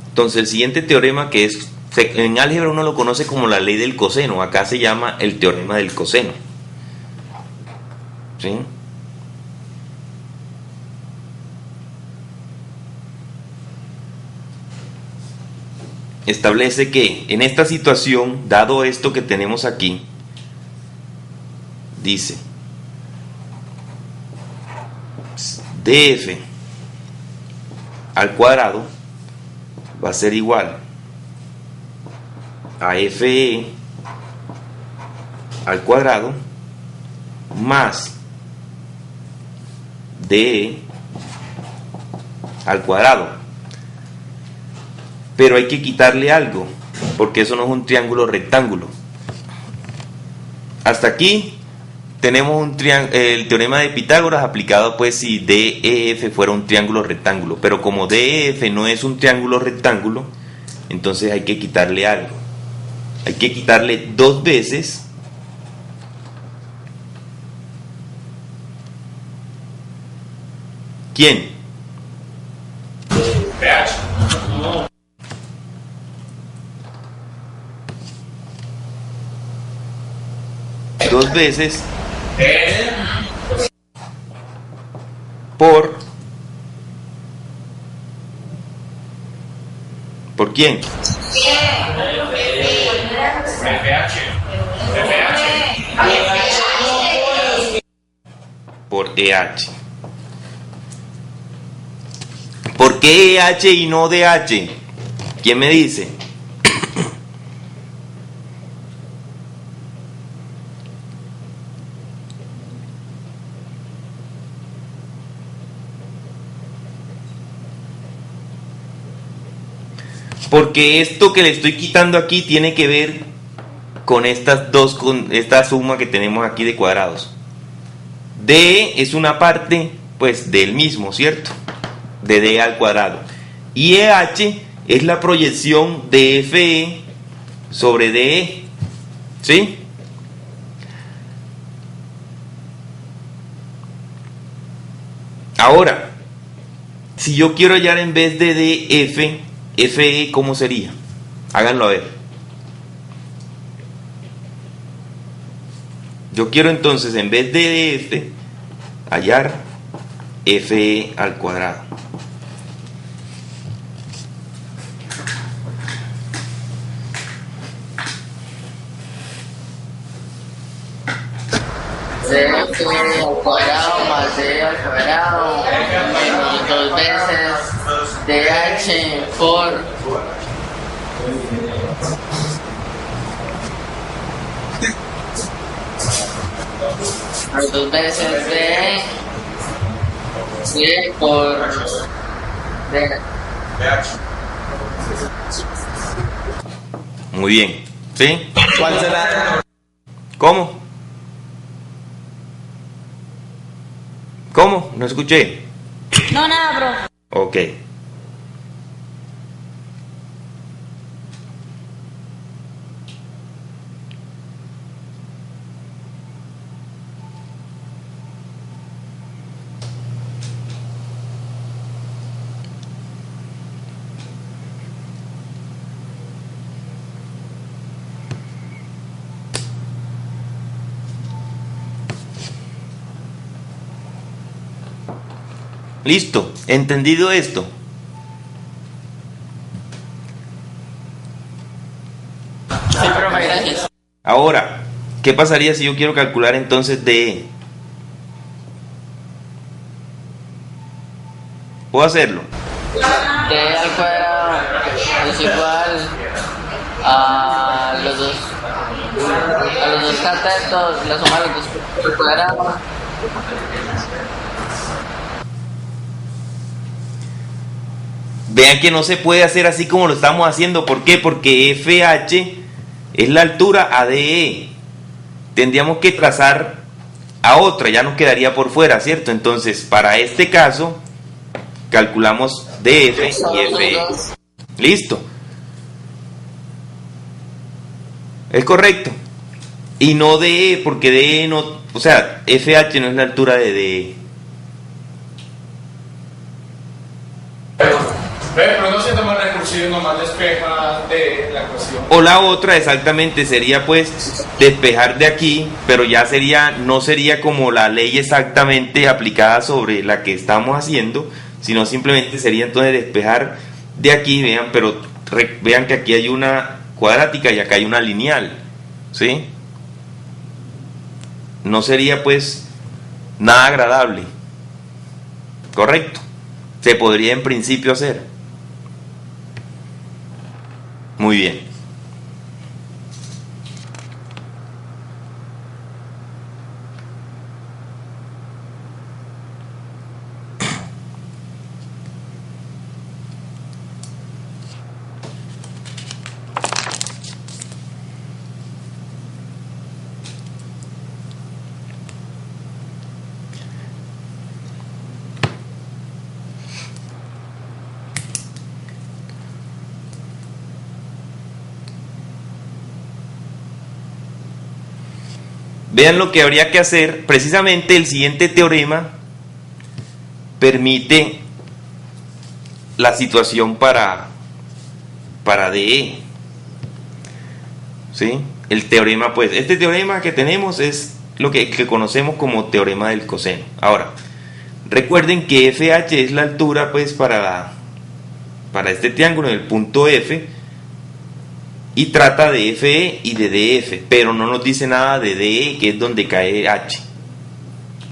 Entonces el siguiente teorema, que es en álgebra uno lo conoce como la ley del coseno, acá se llama el teorema del coseno, ¿sí? Establece que en esta situación, dado esto que tenemos aquí, dice DF al cuadrado va a ser igual a FE al cuadrado más DE al cuadrado. Pero hay que quitarle algo, porque eso no es un triángulo rectángulo. Hasta aquí tenemos el teorema de Pitágoras aplicado, pues si DEF fuera un triángulo rectángulo, pero como DEF no es un triángulo rectángulo, entonces hay que quitarle algo. Hay que quitarle 2 veces ¿quién? Dos veces ¿por quién? Por EH. ¿Por qué EH y no DH? ¿Quién me dice? Porque esto que le estoy quitando aquí tiene que ver con esta suma que tenemos aquí de cuadrados. D es una parte, pues, del mismo, ¿cierto? De D al cuadrado. Y EH es la proyección de FE sobre DE, ¿sí? Ahora, si yo quiero hallar en vez de DF, FE, ¿cómo sería? Háganlo a ver. Yo quiero entonces, en vez de DF, hallar FE al cuadrado. C al cuadrado más D al cuadrado y 2 veces DH por las 2 veces de C por D. Muy bien. ¿Sí? ¿Cuál será? ¿Cómo? ¿Cómo? No escuché. No, nada, bro. Ok. Listo, entendido esto. Sí, profe, gracias. Ahora, ¿qué pasaría si yo quiero calcular entonces DE? ¿Puedo hacerlo? D al cuadrado es igual a los dos catetos, la suma de los dos al cuadrado. Vean que no se puede hacer así como lo estamos haciendo. ¿Por qué? Porque FH es la altura ADE. Tendríamos que trazar a otra, ya nos quedaría por fuera, ¿cierto? Entonces, para este caso, calculamos DF y FE. Listo. Es correcto. Y no DE, porque DE no... O sea, FH no es la altura de DE. Pero no siendo más recursivo, nomás despeja de la ecuación. O la otra exactamente sería pues despejar de aquí, pero ya sería, no sería como la ley exactamente aplicada sobre la que estamos haciendo, sino simplemente sería entonces despejar de aquí, vean, pero vean que aquí hay una cuadrática y acá hay una lineal, ¿sí? No sería pues nada agradable, ¿correcto? Se podría en principio hacer. Muy bien. Vean lo que habría que hacer. Precisamente el siguiente teorema permite la situación para DE. ¿Sí? El teorema, pues, este teorema que tenemos es lo que conocemos como teorema del coseno. Ahora, recuerden que FH es la altura, pues, para este triángulo en el punto F. Y trata de FE y de DF, pero no nos dice nada de DE, que es donde cae H,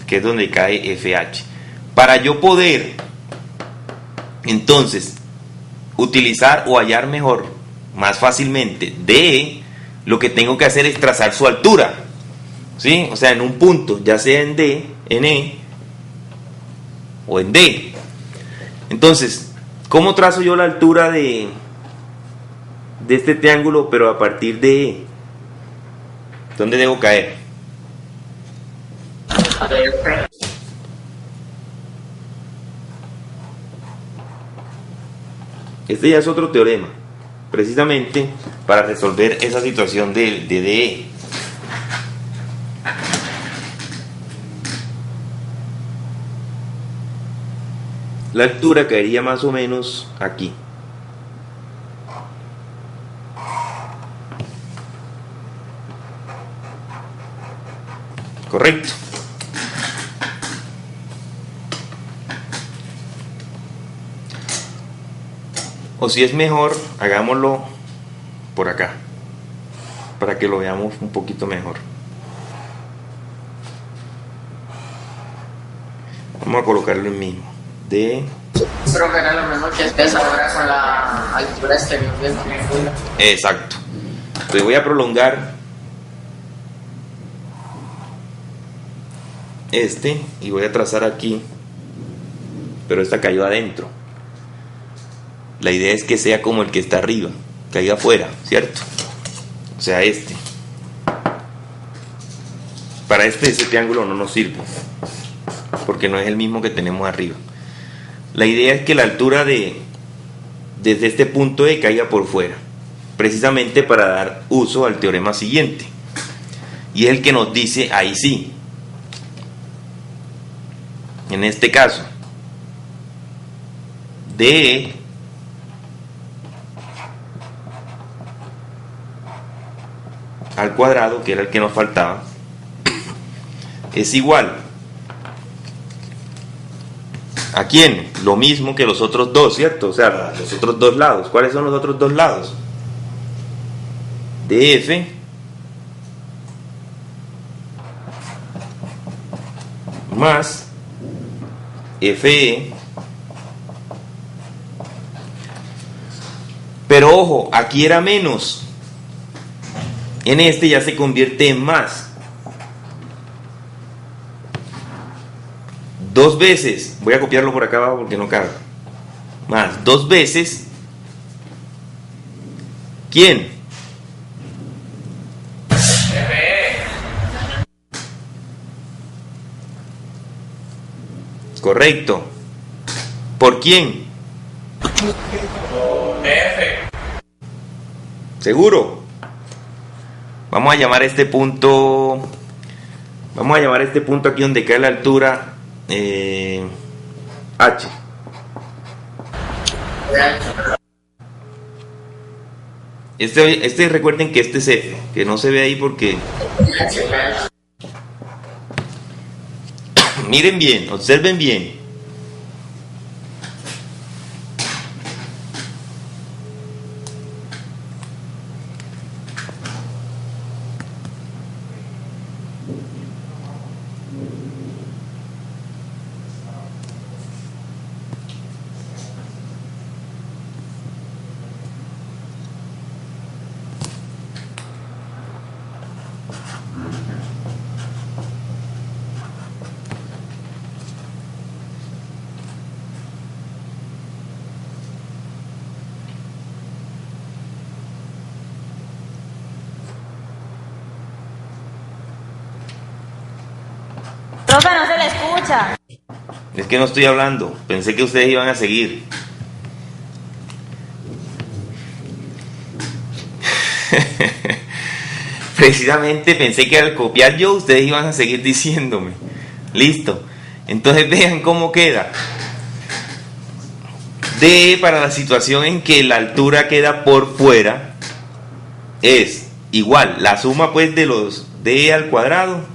que es donde cae FH. Para yo poder, entonces, utilizar o hallar mejor, más fácilmente, DE, lo que tengo que hacer es trazar su altura, ¿sí? O sea, en un punto, ya sea en D, en E o en D. Entonces, ¿cómo trazo yo la altura de este triángulo, pero a partir de E? ¿Dónde debo caer? Este ya es otro teorema, precisamente para resolver esa situación de DE. La altura caería más o menos aquí. Correcto. O si es mejor, hagámoslo por acá, para que lo veamos un poquito mejor. Vamos a colocarlo el mismo. D. Creo que era lo mismo que es ahora con la altura exterior del triángulo. Exacto. Entonces voy a prolongar este y voy a trazar aquí, pero esta cayó adentro. La idea es que sea como el que está arriba, caiga afuera, ¿cierto? O sea, este. Para ese triángulo no nos sirve, porque no es el mismo que tenemos arriba. La idea es que la altura desde este punto E caiga por fuera, precisamente para dar uso al teorema siguiente. Y es el que nos dice, ahí sí, en este caso, DE al cuadrado, que era el que nos faltaba, es igual ¿a quién? Lo mismo que los otros dos, ¿cierto? O sea, los otros dos lados. ¿Cuáles son los otros dos lados? DF más FE. Pero ojo, aquí era menos. En este ya se convierte en más. Dos veces, voy a copiarlo por acá abajo porque no cabe. Más, dos veces. ¿Quién? Correcto. ¿Por quién? ¿Seguro? Vamos a llamar este punto. Vamos a llamar este punto aquí donde cae la altura H. Este recuerden que este es F, que no se ve ahí porque miren bien, observen bien. Profe, no se le escucha. Es que no estoy hablando, pensé que ustedes iban a seguir. Precisamente pensé que al copiar yo ustedes iban a seguir diciéndome. Listo. Entonces vean cómo queda. D para la situación en que la altura queda por fuera es igual. La suma pues de los D al cuadrado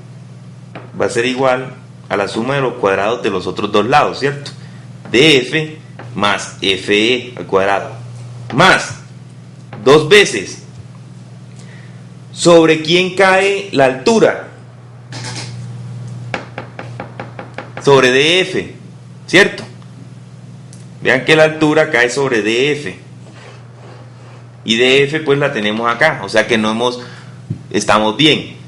va a ser igual a la suma de los cuadrados de los otros dos lados, ¿cierto? DF más FE al cuadrado. Más dos veces. ¿Sobre quién cae la altura? Sobre DF, ¿cierto? Vean que la altura cae sobre DF. Y DF pues la tenemos acá, o sea que estamos bien.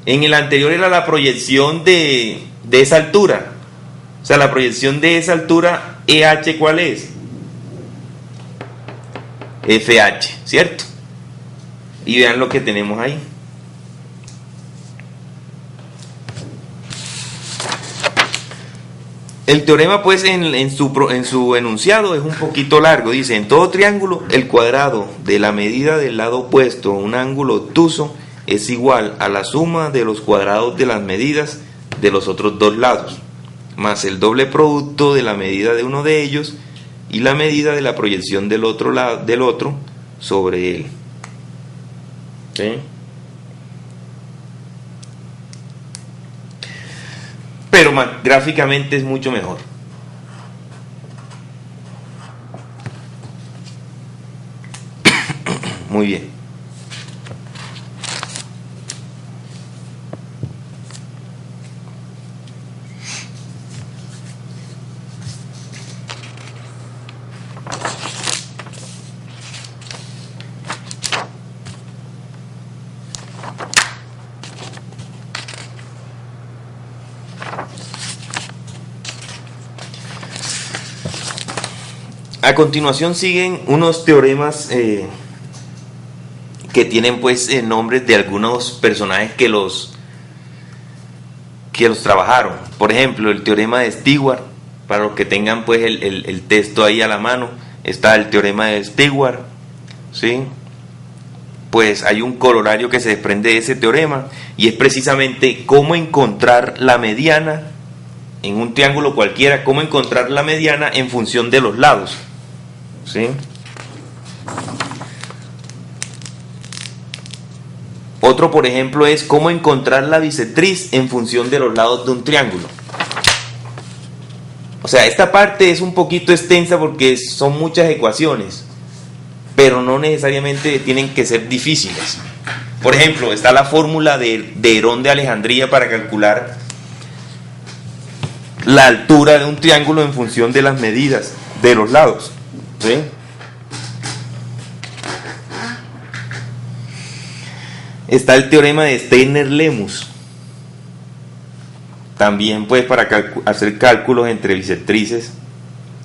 En el anterior era la proyección de esa altura. O sea, la proyección de esa altura, EH, ¿cuál es? FH, ¿cierto? Y vean lo que tenemos ahí. El teorema, pues, en su enunciado es un poquito largo. Dice, en todo triángulo, el cuadrado de la medida del lado opuesto a un ángulo obtuso es igual a la suma de los cuadrados de las medidas de los otros dos lados, más el doble producto de la medida de uno de ellos y la medida de la proyección del otro sobre él. ¿Sí? Pero gráficamente es mucho mejor. Muy bien. A continuación siguen unos teoremas que tienen pues nombres de algunos personajes que los trabajaron. Por ejemplo, el teorema de Stewart, para los que tengan pues el texto ahí a la mano, está el teorema de Stewart, ¿sí? Pues hay un corolario que se desprende de ese teorema y es precisamente cómo encontrar la mediana en un triángulo cualquiera, cómo encontrar la mediana en función de los lados, ¿sí? Otro, por ejemplo, es cómo encontrar la bisectriz en función de los lados de un triángulo. O sea, esta parte es un poquito extensa porque son muchas ecuaciones, pero no necesariamente tienen que ser difíciles. Por ejemplo, está la fórmula de Herón de Alejandría para calcular la altura de un triángulo en función de las medidas de los lados, ¿sí? Está el teorema de Steiner-Lemus, también pues para hacer cálculos entre bisectrices,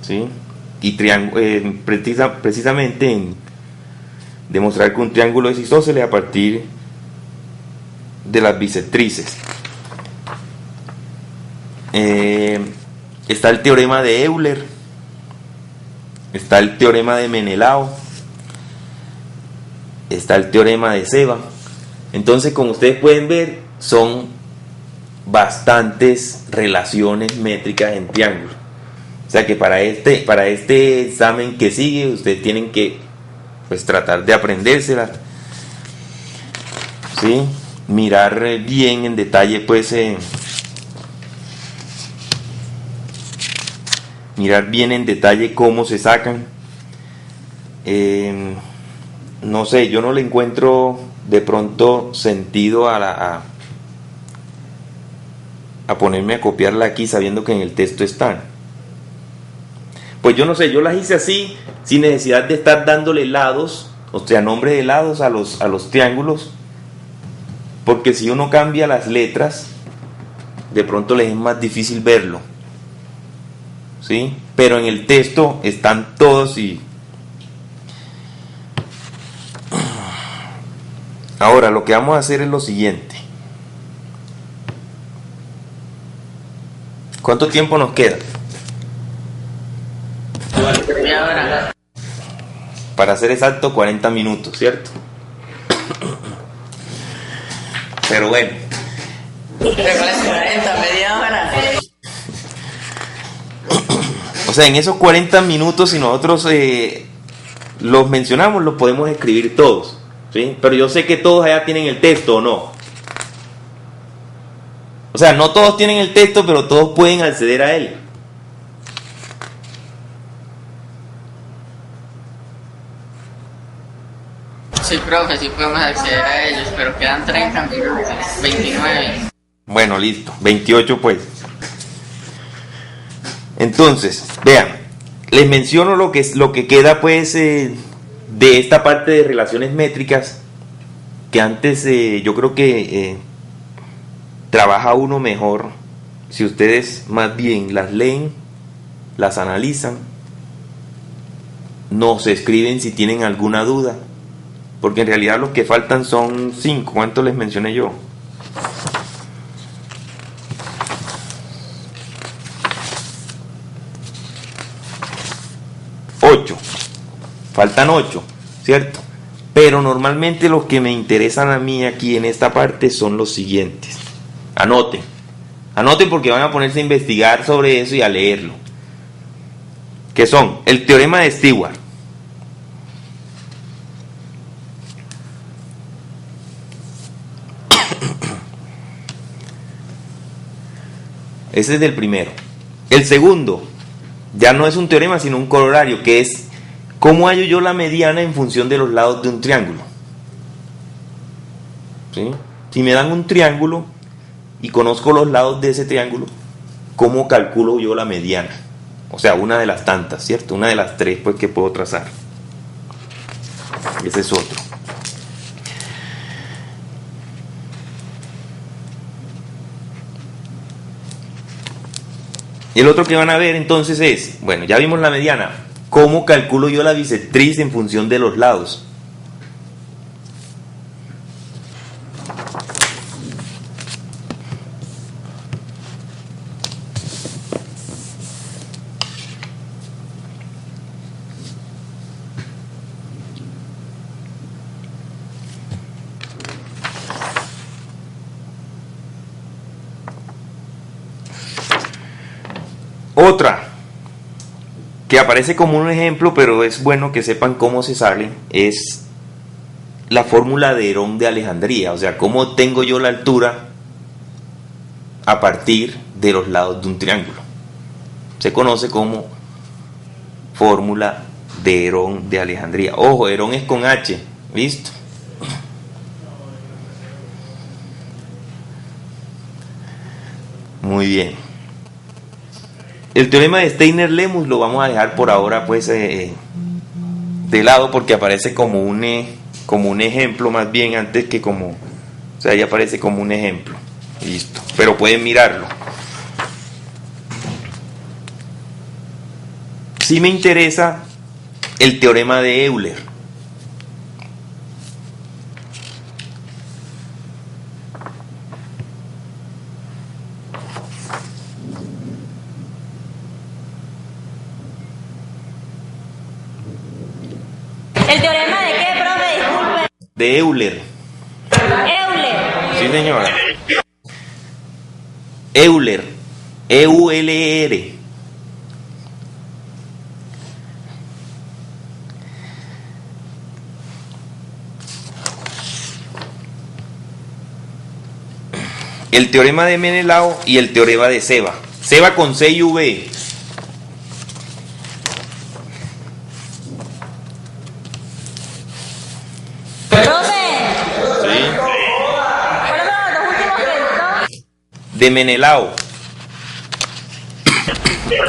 ¿sí? Y precisamente en demostrar que un triángulo es isósceles a partir de las bisectrices. Está el teorema de Euler, está el teorema de Menelao, está el teorema de Seba. Entonces, como ustedes pueden ver, son bastantes relaciones métricas en triángulos. O sea que para este examen que sigue, ustedes tienen que pues tratar de aprendérselas, ¿sí? Mirar bien en detalle pues mirar bien en detalle cómo se sacan. No sé, yo no le encuentro de pronto sentido a ponerme a copiarla aquí sabiendo que en el texto están. Pues yo no sé, yo las hice así sin necesidad de estar dándole lados, o sea, nombres de lados a los triángulos, porque si uno cambia las letras de pronto les es más difícil verlo, ¿sí? Pero en el texto están todos. Y ahora lo que vamos a hacer es lo siguiente. ¿Cuánto tiempo nos queda? Para ser exacto, 40 minutos, ¿cierto? Pero bueno. Media hora. O sea, en esos 40 minutos, si nosotros los mencionamos, los podemos escribir todos, ¿sí? Pero yo sé que todos allá tienen el texto, ¿o no? O sea, no todos tienen el texto, pero todos pueden acceder a él. Sí, profe, sí podemos acceder a ellos, pero quedan 30 minutos, 29. Bueno, listo, 28 pues. Entonces, vean, les menciono lo que queda pues de esta parte de relaciones métricas, que antes yo creo que trabaja uno mejor si ustedes más bien las leen, las analizan, nos escriben si tienen alguna duda, porque en realidad los que faltan son 5. ¿Cuántos les mencioné yo? 8. Faltan 8, ¿cierto? Pero normalmente los que me interesan a mí aquí en esta parte son los siguientes. Anoten porque van a ponerse a investigar sobre eso y a leerlo. Que son el teorema de Stewart, ese es el primero. El segundo ya no es un teorema sino un corolario, que es cómo hallo yo la mediana en función de los lados de un triángulo, ¿sí? Si me dan un triángulo y conozco los lados de ese triángulo, ¿cómo calculo yo la mediana? O sea, una de las tantas, ¿cierto? Una de las 3 pues que puedo trazar. Ese es otro. Y el otro que van a ver entonces es, bueno, ya vimos la mediana, ¿cómo calculo yo la bisectriz en función de los lados? Otra que aparece como un ejemplo, pero es bueno que sepan cómo se sale, es la fórmula de Herón de Alejandría. O sea, cómo tengo yo la altura a partir de los lados de un triángulo. Se conoce como fórmula de Herón de Alejandría. Ojo, Herón es con H, ¿listo? Muy bien. El teorema de Steiner-Lemus lo vamos a dejar por ahora pues de lado, porque aparece como un ejemplo más bien, antes que como, o sea, ya aparece como un ejemplo. Listo, pero pueden mirarlo. Sí me interesa el teorema de Euler. ¿El teorema de qué, profe? Disculpe. De Euler. Euler. Sí, señora. Euler. E-U-L-E-R. El teorema de Menelao y el teorema de Seba. Seba con C y V. De Menelao. Profe,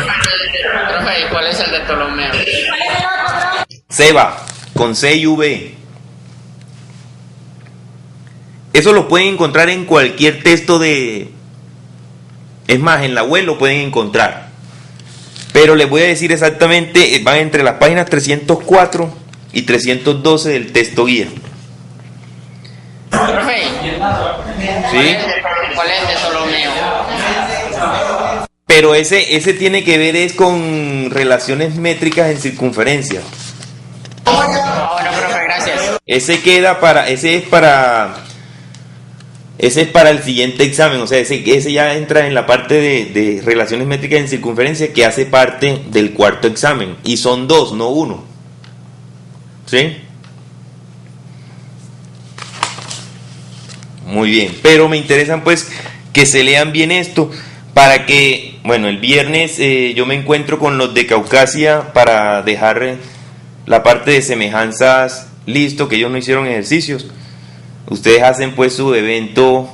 ¿y cuál es el de Ptolomeo? ¿Cuál es el otro, profe? Seba, con C y V. Eso lo pueden encontrar en cualquier texto de... Es más, en la web lo pueden encontrar. Pero les voy a decir exactamente, van entre las páginas 304 y 312 del texto guía. Profe, ¿Sí? ¿cuál es el de Ptolomeo? Pero ese tiene que ver es con relaciones métricas en circunferencia. Ah, bueno, profe, gracias. Ese es para el siguiente examen. O sea, ese ya entra en la parte de relaciones métricas en circunferencia, que hace parte del cuarto examen. Y son 2, no 1. ¿Sí? Muy bien. Pero me interesan pues que se lean bien esto, para que, bueno, el viernes yo me encuentro con los de Caucasia para dejar la parte de semejanzas listo, que ellos no hicieron ejercicios. Ustedes hacen pues su evento,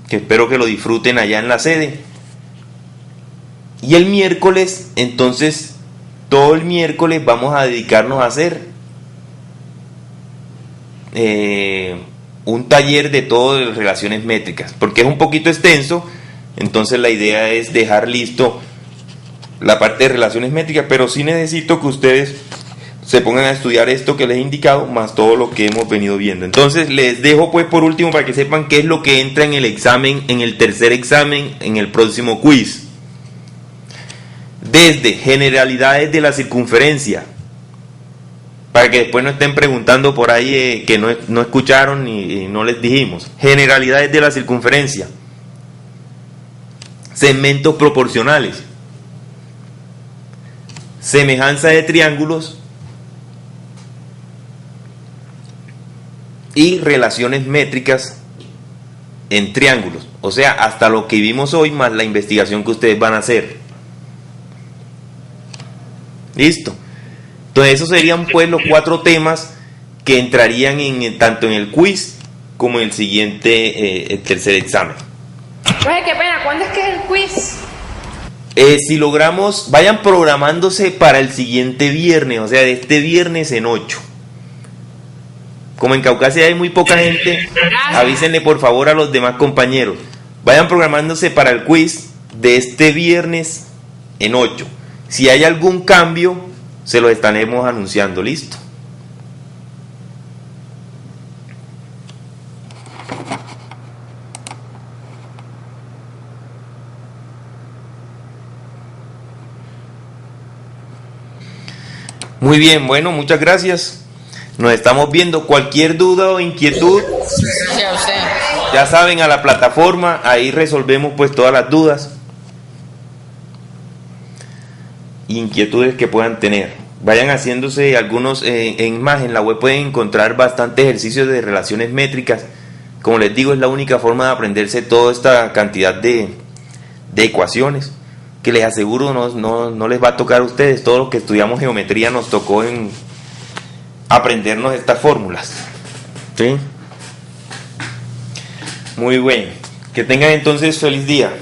que espero que lo disfruten allá en la sede. Y el miércoles, entonces, todo el miércoles vamos a dedicarnos a hacer un taller de todo de relaciones métricas, porque es un poquito extenso. Entonces la idea es dejar listo la parte de relaciones métricas, pero sí necesito que ustedes se pongan a estudiar esto que les he indicado, más todo lo que hemos venido viendo. Entonces les dejo pues por último para que sepan qué es lo que entra en el examen, en el tercer examen, en el próximo quiz. Desde generalidades de la circunferencia, para que después no estén preguntando por ahí que no escucharon y no les dijimos. Generalidades de la circunferencia, segmentos proporcionales, semejanza de triángulos y relaciones métricas en triángulos. O sea, hasta lo que vimos hoy más la investigación que ustedes van a hacer. Listo. Entonces esos serían pues los 4 temas que entrarían tanto en el quiz como en el siguiente, el tercer examen. Oye, qué pena, ¿cuándo es que es el quiz? Si logramos, vayan programándose para el siguiente viernes, o sea, de este viernes en 8. Como en Caucasia hay muy poca gente, avísenle por favor a los demás compañeros. Vayan programándose para el quiz de este viernes en 8. Si hay algún cambio, se los estaremos anunciando. Listo. Muy bien, bueno, muchas gracias. Nos estamos viendo. Cualquier duda o inquietud, Sí, a usted. ya saben, a la plataforma, ahí resolvemos pues todas las dudas, inquietudes que puedan tener. Vayan haciéndose algunos, más en la web pueden encontrar bastantes ejercicios de relaciones métricas. Como les digo, es la única forma de aprenderse toda esta cantidad de ecuaciones, que les aseguro no les va a tocar a ustedes. Todos los que estudiamos geometría nos tocó en aprendernos estas fórmulas. ¿Sí? Muy bien. Que tengan entonces feliz día.